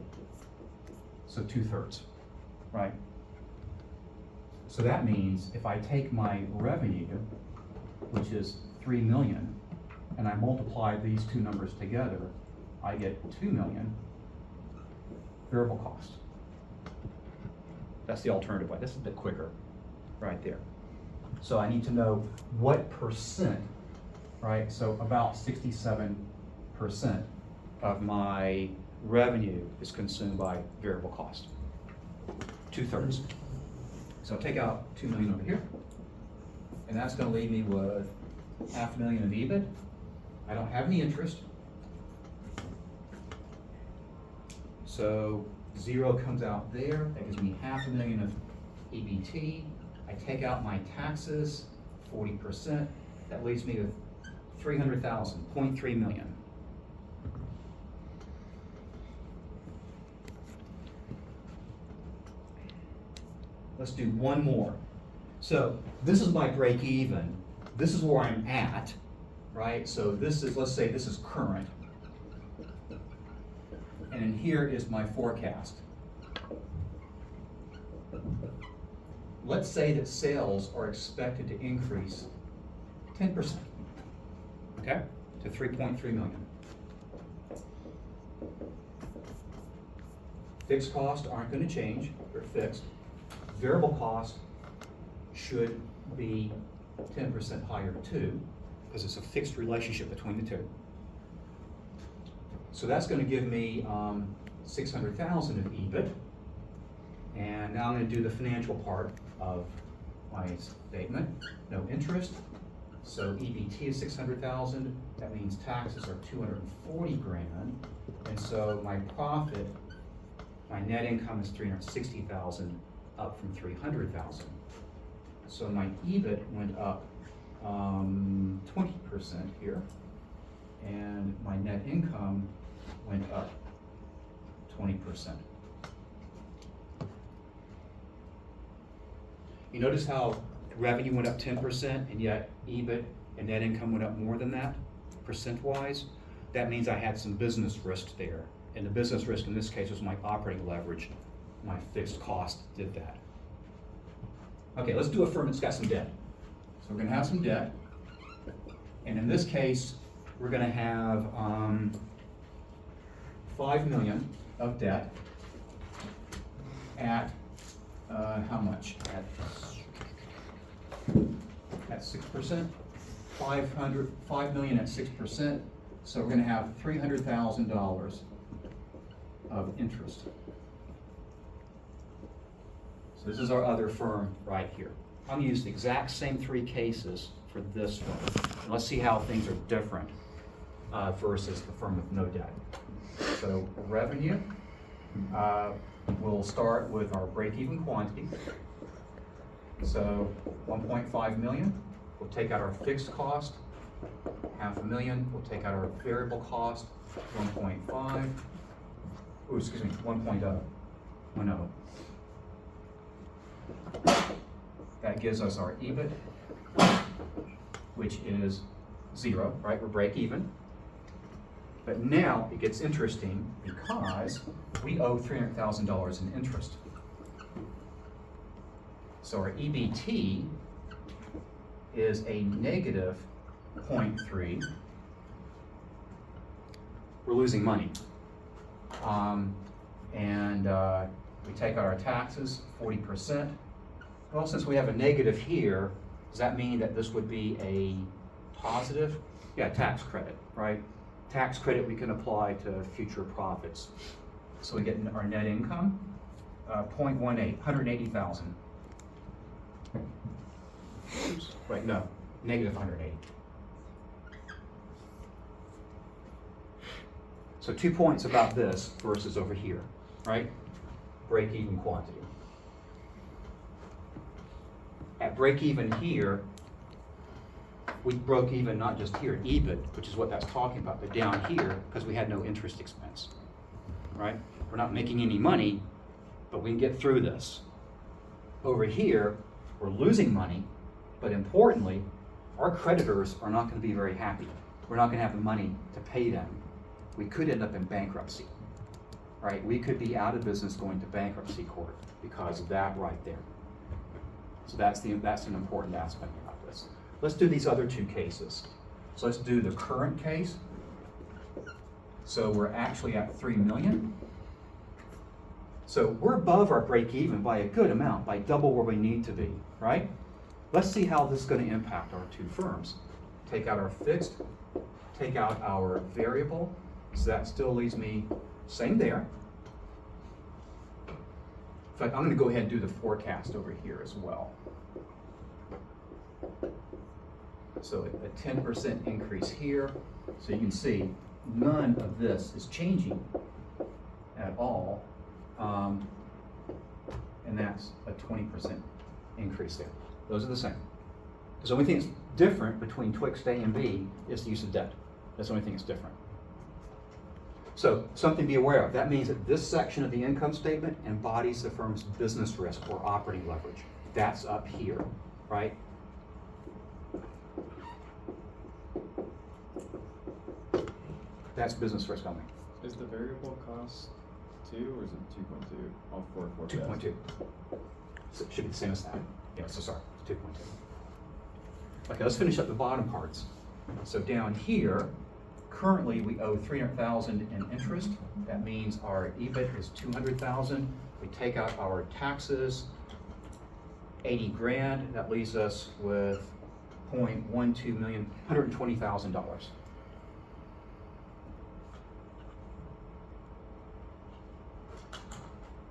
So 2/3, right? So that means if I take my revenue, which is 3 million, and I multiply these two numbers together, I get 2 million variable cost. That's the alternative way. This is a bit quicker, right there. So I need to know what percent, right? So about 67% of my revenue is consumed by variable cost. 2/3. So take out 2 million over here, and that's gonna leave me with $500,000 of EBIT. I don't have any interest. So 0 comes out there, that gives me $500,000 of EBT. I take out my taxes, 40%, that leaves me with 300,000, 0.3 million. Let's do one more. So this is my break even. This is where I'm at, right? So this is, let's say this is current. And in here is my forecast. Let's say that sales are expected to increase 10%, okay, to 3.3 million. Fixed costs aren't going to change, they're fixed. Variable cost should be 10% higher too, because it's a fixed relationship between the two. So that's going to give me 600,000 of EBIT. And now I'm going to do the financial part of my statement. No interest. So EBT is 600,000. That means taxes are 240 grand. And so my profit, my net income is 360,000, up from 300,000. So my EBIT went up 20% here, and my net income went up 20%. You notice how revenue went up 10%, and yet EBIT and net income went up more than that, percent-wise? That means I had some business risk there. And the business risk in this case was my operating leverage. My fixed cost did that. Okay, let's do a firm that's got some debt. So we're gonna have some debt. And in this case, we're gonna have 5 million of debt at how much? At 6%. 5 million at 6%. So we're gonna have $300,000 of interest. So this is our other firm right here. I'm gonna use the exact same 3 cases for this firm. And let's see how things are different versus the firm with no debt. So revenue, we'll start with our break-even quantity. So 1.5 million, we'll take out our fixed cost. 500,000, we'll take out our variable cost, 1.5. Oh, excuse me, 1.0. 1.0. That gives us our EBIT, which is 0, right? We're break even. But now it gets interesting because we owe $300,000 in interest. So our EBT is a negative 0.3. We're losing money. We take out our taxes, 40%. Well, since we have a negative here, does that mean that this would be a positive? Yeah, tax credit, right? Tax credit we can apply to future profits. So we get our net income, 0.18, 180,000. Oops, wait, no, negative 180. So 2 points about this versus over here, right? Break-even quantity. At break-even here, we broke even not just here at EBIT, which is what that's talking about, but down here, because we had no interest expense, right? We're not making any money, but we can get through this. Over here, we're losing money, but importantly, our creditors are not going to be very happy. We're not going to have the money to pay them. We could end up in bankruptcy. right? We could be out of business going to bankruptcy court because of that right there. So that's an important aspect about this. Let's do these other two cases. So let's do the current case. So we're actually at 3 million. So we're above our break even by a good amount, by double where we need to be, right? Let's see how this is going to impact our two firms. Take out our fixed, take out our variable. So that still leaves me same there. In fact, I'm going to go ahead and do the forecast over here as well. So a 10% increase here. So you can see none of this is changing at all. And that's a 20% increase there. Those are the same. The only thing that's different between Twixt A and B is the use of debt. That's the only thing that's different. So something to be aware of. That means that this section of the income statement embodies the firm's business risk or operating leverage. That's up here, right? That's business risk only. Is the variable cost 2 or is it 2.2? All four forecasts. 2.2. So it should be the same as that. Yeah, so sorry, 2.2. Okay, let's finish up the bottom parts. So down here, currently we owe 300,000 in interest. That means our EBIT is 200,000. We take out our taxes, 80 grand. That leaves us with 0.12 million, $120,000.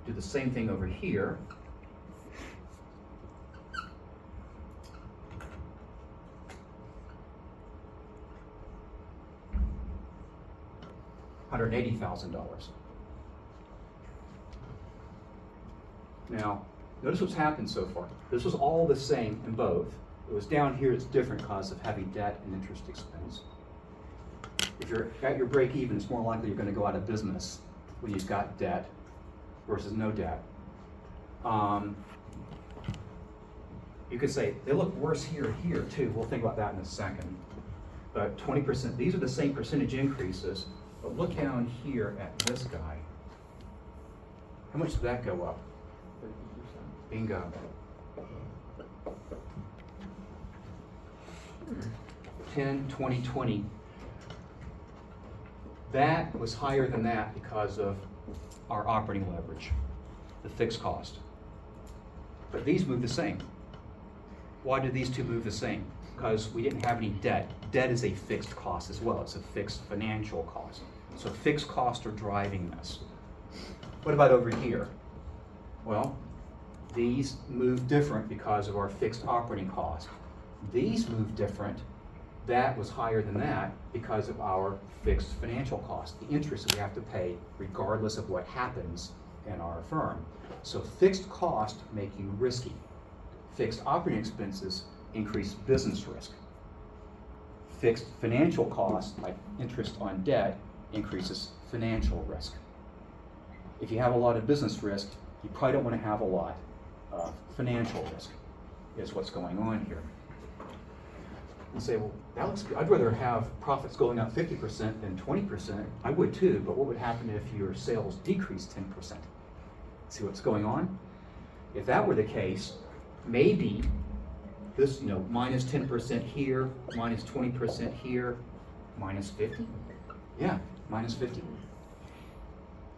Do the same thing over here. $180,000. Now, notice what's happened so far. This was all the same in both. It was down here, it's different because of heavy debt and interest expense. If you're at your break even, it's more likely you're going to go out of business when you've got debt versus no debt. You could say they look worse here too. We'll think about that in a second. But 20%, these are the same percentage increases, but look down here at this guy. How much did that go up? 30%. Bingo. 10, 20, 20. That was higher than that because of our operating leverage, the fixed cost. But these move the same. Why did these two move the same? Because we didn't have any debt. Debt is a fixed cost as well. It's a fixed financial cost. So fixed costs are driving this. What about over here? Well, these move different because of our fixed operating cost. These move different. That was higher than that because of our fixed financial cost, the interest that we have to pay regardless of what happens in our firm. So fixed costs make you risky. Fixed operating expenses increase business risk. Fixed financial costs, like interest on debt, increases financial risk. If you have a lot of business risk, you probably don't want to have a lot of financial risk, is what's going on here. You say, well, that looks good. I'd rather have profits going up 50% than 20%. I would too, but what would happen if your sales decreased 10%? See what's going on? If that were the case, maybe this, minus 10% here, minus 20% here, minus 50? Yeah, minus 50.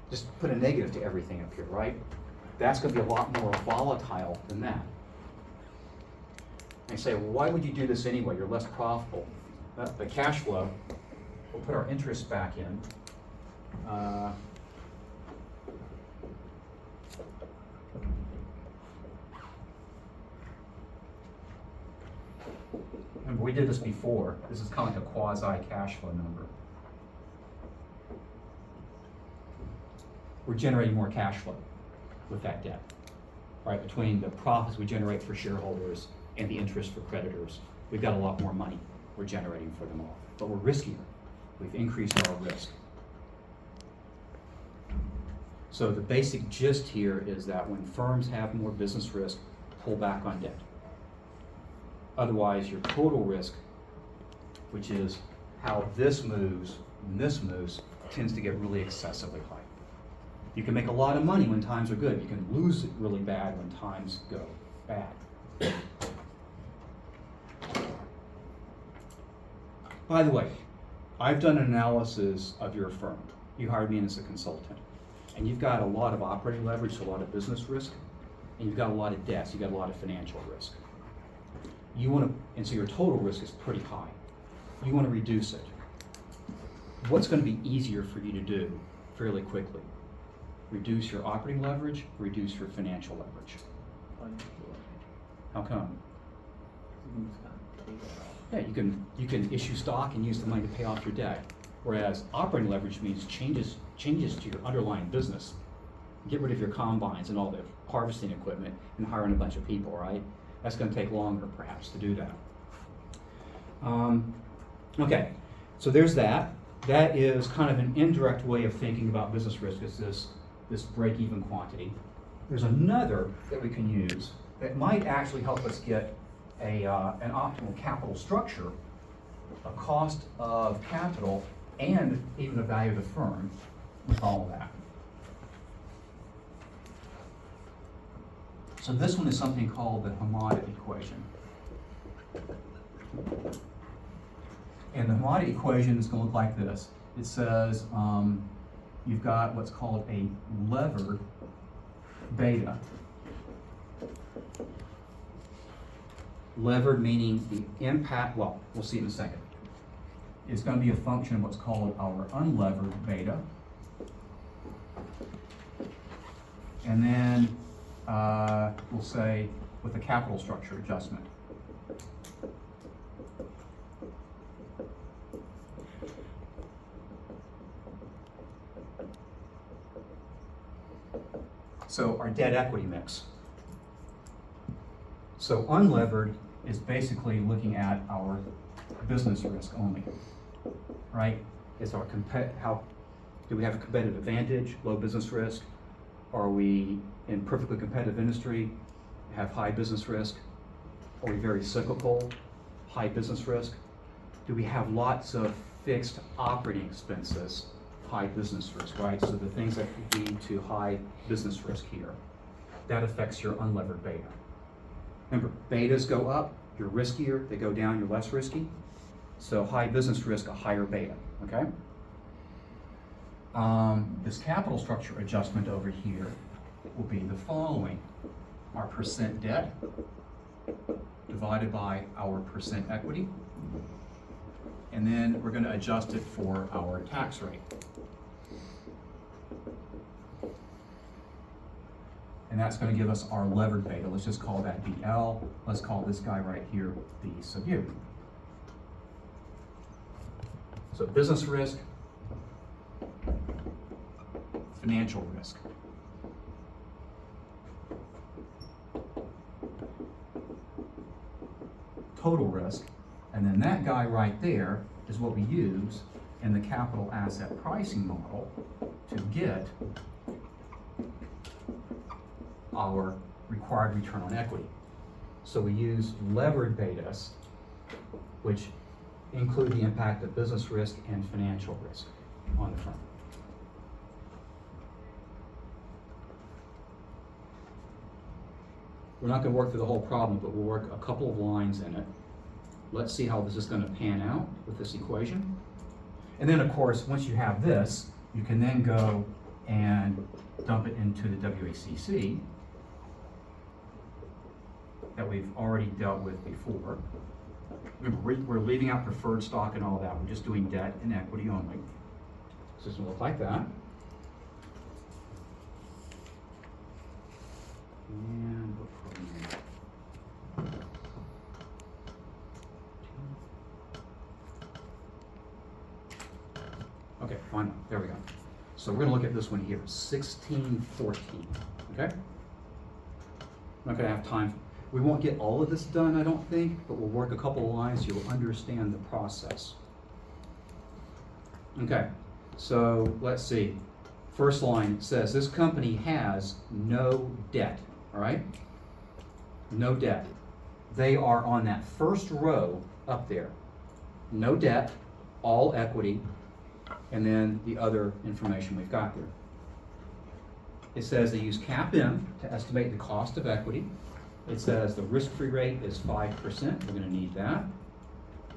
Just put a negative to everything up here, right? That's going to be a lot more volatile than that. And you say, well, why would you do this anyway? You're less profitable. The cash flow, we'll put our interest back in. Remember, we did this before. This is kind of like a quasi cash flow number. We're generating more cash flow with that debt, right? Between the profits we generate for shareholders and the interest for creditors, we've got a lot more money we're generating for them all. But we're riskier. We've increased our risk. So the basic gist here is that when firms have more business risk, pull back on debt. Otherwise, your total risk, which is how this moves and this moves, tends to get really excessively high. You can make a lot of money when times are good. You can lose it really bad when times go bad. By the way, I've done an analysis of your firm. You hired me in as a consultant. And you've got a lot of operating leverage, so a lot of business risk, and you've got a lot of debts, you've got a lot of financial risk. You want to, and so your total risk is pretty high. You want to reduce it. What's going to be easier for you to do fairly quickly? Reduce your operating leverage, reduce your financial leverage. How come? Yeah, you can issue stock and use the money to pay off your debt. Whereas operating leverage means changes to your underlying business. Get rid of your combines and all the harvesting equipment and hiring a bunch of people, right? That's going to take longer, perhaps, to do that. Okay, so there's that. That is kind of an indirect way of thinking about business risk, is this break-even quantity. There's another that we can use that might actually help us get an optimal capital structure, a cost of capital, and even the value of the firm with all of that. So this one is something called the Hamada equation. And the Hamada equation is going to look like this. It says you've got what's called a levered beta. Levered meaning the impact, well, we'll see in a second. It's going to be a function of what's called our unlevered beta. And then we'll say with a capital structure adjustment. So our debt equity mix. So unlevered is basically looking at our business risk only, right? It's our how do we have a competitive advantage, low business risk? Are we in perfectly competitive industry, have high business risk? Are we very cyclical, high business risk? Do we have lots of fixed operating expenses, high business risk, right? So the things that could lead to high business risk here, that affects your unlevered beta. Remember, betas go up, you're riskier, they go down, you're less risky. So high business risk, a higher beta, okay? This capital structure adjustment over here will be the following. Our percent debt divided by our percent equity. And then we're going to adjust it for our tax rate. And that's going to give us our levered beta. Let's just call that BL. Let's call this guy right here B sub U. So business risk, financial risk. Total risk, and then that guy right there is what we use in the capital asset pricing model to get our required return on equity. So we use levered betas, which include the impact of business risk and financial risk on the firm. We're not going to work through the whole problem, but we'll work a couple of lines in it. Let's see how this is going to pan out with this equation. And then, of course, once you have this, you can then go and dump it into the WACC that we've already dealt with before. We're leaving out preferred stock and all that. We're just doing debt and equity only. So it's going to look like that. And look for me. Okay, fine. There we go. So we're going to look at this one here, 1614. Okay? I'm not going to have time. We won't get all of this done, I don't think, but we'll work a couple of lines so you'll understand the process. Okay, so let's see. First line says this company has no debt, all right? No debt. They are on that first row up there. No debt, all equity, and then the other information we've got there. It says they use CAPM to estimate the cost of equity. It says the risk-free rate is 5%. We're gonna need that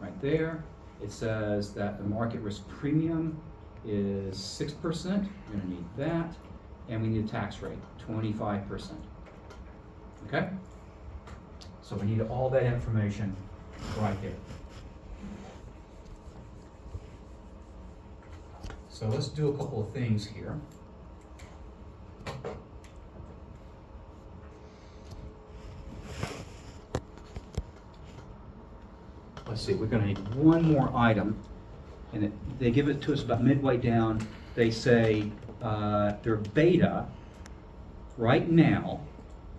right there. It says that the market risk premium is 6%. We're gonna need that. And we need a tax rate, 25%. Okay? So we need all that information right there. So let's do a couple of things here. Let's see, we're gonna need one more item, and they give it to us about midway down. They say their beta right now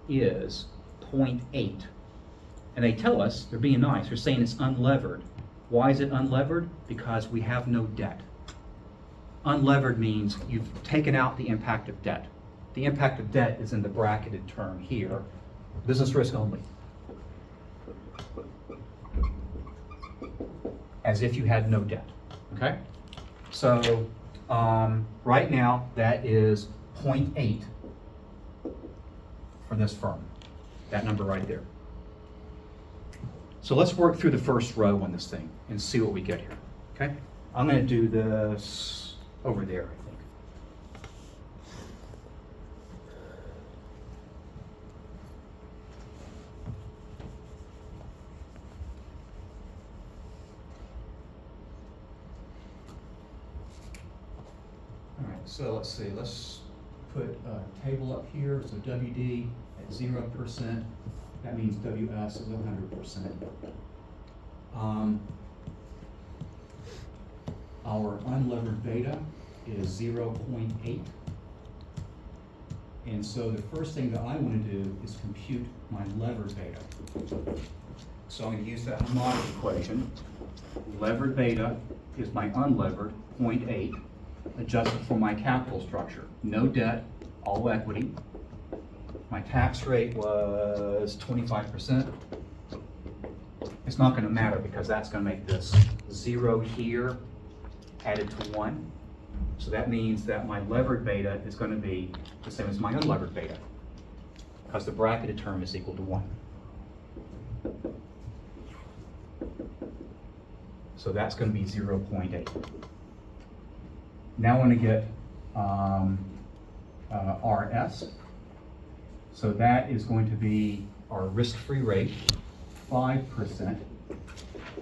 is 0.8. And they tell us, they're being nice, they're saying it's unlevered. Why is it unlevered? Because we have no debt. Unlevered means you've taken out the impact of debt. The impact of debt is in the bracketed term here, business risk only. As if you had no debt, okay? So, right now, that is 0.8 for this firm, that number right there. So let's work through the first row on this thing and see what we get here, okay? I'm gonna do this over there, I think. All right, so let's see, let's put a table up here. So WD at 0%, that means WS is 100%. Our unlevered beta is 0.8. And so the first thing that I want to do is compute my levered beta. So I'm going to use that harmonic equation. Levered beta is my unlevered, 0.8, adjusted for my capital structure. No debt, all equity. My tax rate was 25%. It's not going to matter because that's going to make this 0 here added to 1. So that means that my levered beta is going to be the same as my unlevered beta because the bracketed term is equal to 1. So that's going to be 0.8. Now I want to get RS. So that is going to be our risk-free rate, 5%,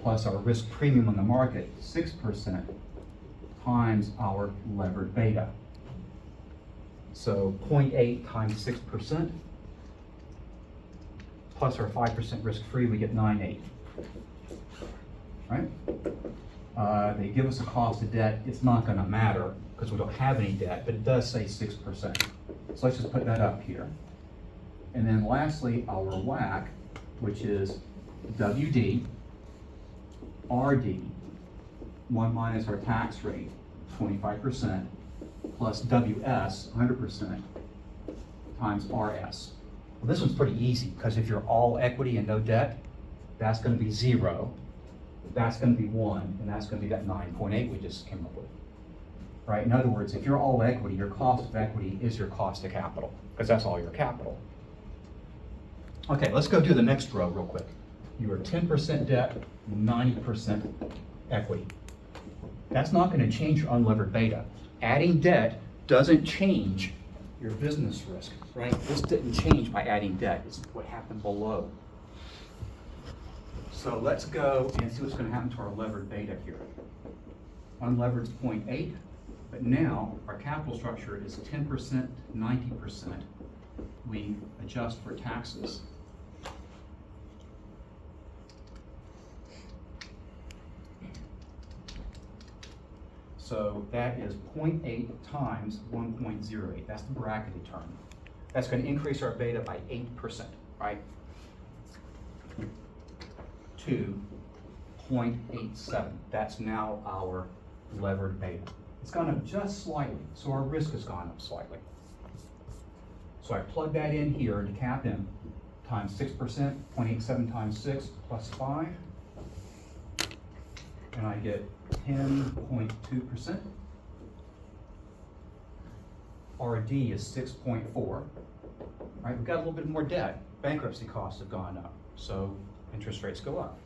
plus our risk premium on the market, 6%, times our levered beta. So 0.8 times 6%, plus our 5% risk-free, we get 9.8. Right? They give us a cost of debt. It's not going to matter because we don't have any debt, but it does say 6%. So let's just put that up here. And then lastly, our WACC, which is WD, RD, 1 minus our tax rate, 25%, plus WS, 100%, times RS. Well, this one's pretty easy because if you're all equity and no debt, that's going to be 0. That's going to be 1, and that's going to be that 9.8 we just came up with. Right? In other words, if you're all equity, your cost of equity is your cost of capital, because that's all your capital. Okay, let's go do the next row real quick. You are 10% debt, 90% equity. That's not going to change your unlevered beta. Adding debt doesn't change your business risk, right? This didn't change by adding debt. It's what happened below. So let's go and see what's going to happen to our levered beta here. Unlevered is 0.8, but now our capital structure is 10%, 90%. We adjust for taxes. So that is 0.8 times 1.08. That's the bracketed term. That's going to increase our beta by 8%, right? To 0.87. That's now our levered beta. It's gone up just slightly, so our risk has gone up slightly. So I plug that in here into CAPM times 6%, 0.87 times 6 plus 5, and I get 10.2%. RD is 6.4. Right, we've got a little bit more debt. Bankruptcy costs have gone up, so interest rates go up.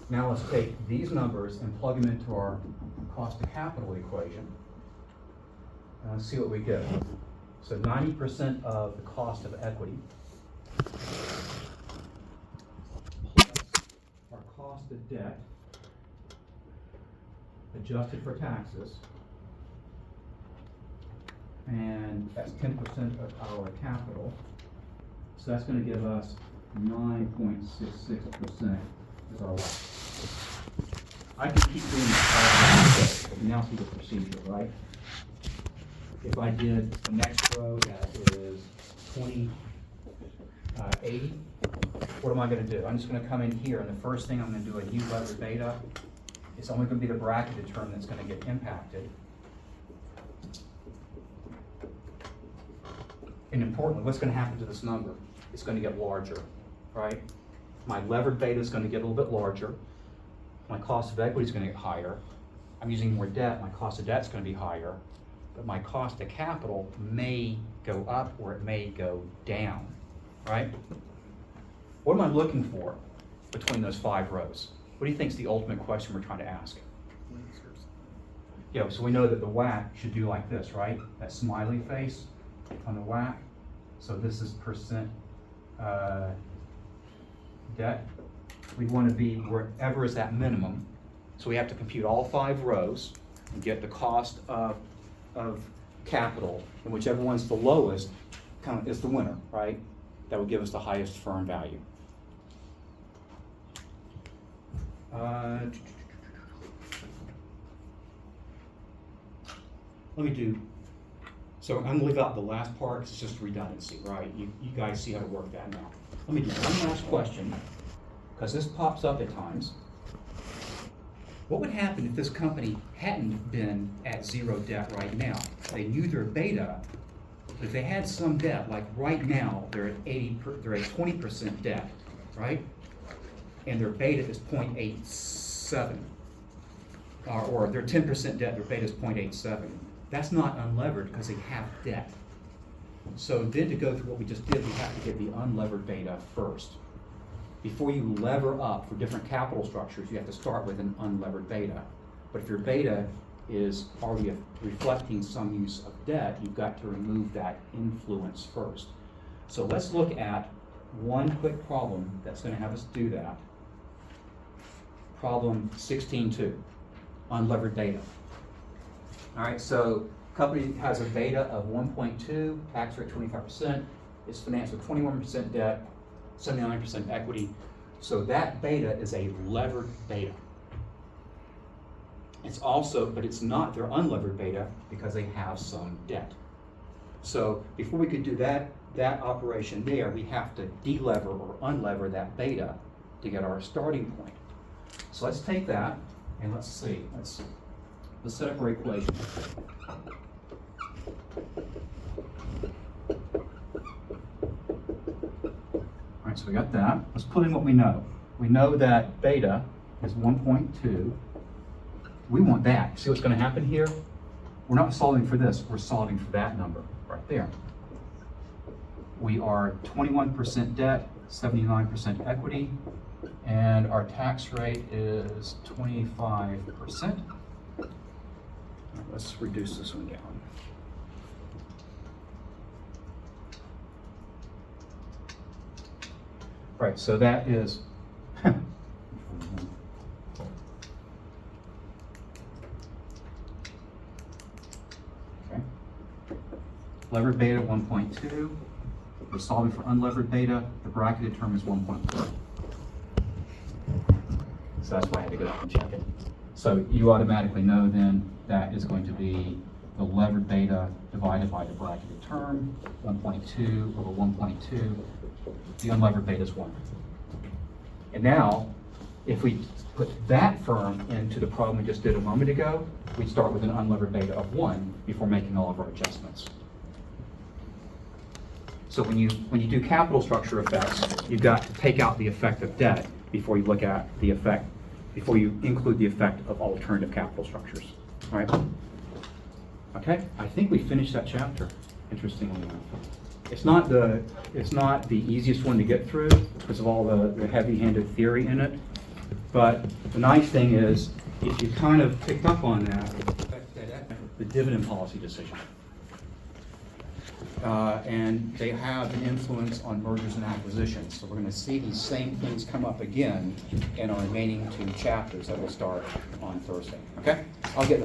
Now let's take these numbers and plug them into our cost of capital equation. And let's see what we get. So 90% of the cost of equity plus our cost of debt adjusted for taxes, and that's 10% of our capital. So that's going to give us 9.66% as our WACC. I can keep doing this, but we now see the procedure, right? If I did the next row that is 2080, what am I going to do? I'm just going to come in here, and the first thing I'm going to do a U levered beta. It's only going to be the bracketed term that's going to get impacted. And importantly, what's going to happen to this number? It's going to get larger, right? My levered beta is going to get a little bit larger. My cost of equity is going to get higher. I'm using more debt. My cost of debt is going to be higher. But my cost of capital may go up or it may go down, right? What am I looking for between those 5 rows? What do you think is the ultimate question we're trying to ask? Yeah, so we know that the WACC should do like this, right? That smiley face on the WACC. So this is percent debt. We want to be wherever is that minimum. So we have to compute all 5 rows and get the cost of capital, and whichever one's the lowest kind of is the winner, right? That would give us the highest firm value. Let me do, so I'm gonna leave out the last part, it's just redundancy, right? You guys see how to work that now. Let me do one last question, because this pops up at times. What would happen if this company hadn't been at 0 debt right now? They knew their beta, but if they had some debt, like right now, they're at 20% debt, right? And their beta is 0.87. Or they're 10% debt, their beta is 0.87. That's not unlevered because they have debt. So then to go through what we just did, we have to get the unlevered beta first. Before you lever up for different capital structures, you have to start with an unlevered beta. But if your beta is already reflecting some use of debt, you've got to remove that influence first. So let's look at one quick problem that's going to have us do that. Problem 16.2, unlevered beta. All right, so company has a beta of 1.2, tax rate 25%, it's financed with 21% debt, 79% equity. So that beta is a levered beta. It's also, but it's not their unlevered beta because they have some debt. So before we could do that operation there, we have to delever or unlever that beta to get our starting point. So let's take that and let's see. Let's set up our equation. All right, so we got that. Let's put in what we know. We know that beta is 1.2. We want that. See what's going to happen here? We're not solving for this. We're solving for that number right there. We are 21% debt, 79% equity, and our tax rate is 25%. Let's reduce this one down. Right, so that is okay. Levered beta 1.2. We're solving for unlevered beta. The bracketed term is 1.4. So that's why I had to go up and check it. So you automatically know then that is going to be the levered beta divided by the bracketed term, 1.2 over 1.2. The unlevered beta is 1. And now, if we put that firm into the problem we just did a moment ago, we start with an unlevered beta of 1 before making all of our adjustments. So when you do capital structure effects, you've got to take out the effect of debt before you look at the effect, before you include the effect of alternative capital structures. All right? Okay, I think we finished that chapter. interestingly enough. It's not the easiest one to get through because of all the heavy-handed theory in it. But the nice thing is, if you kind of picked up on that, the dividend policy decision. And they have an influence on mergers and acquisitions. So we're going to see these same things come up again in our remaining 2 chapters that will start on Thursday. Okay? I'll get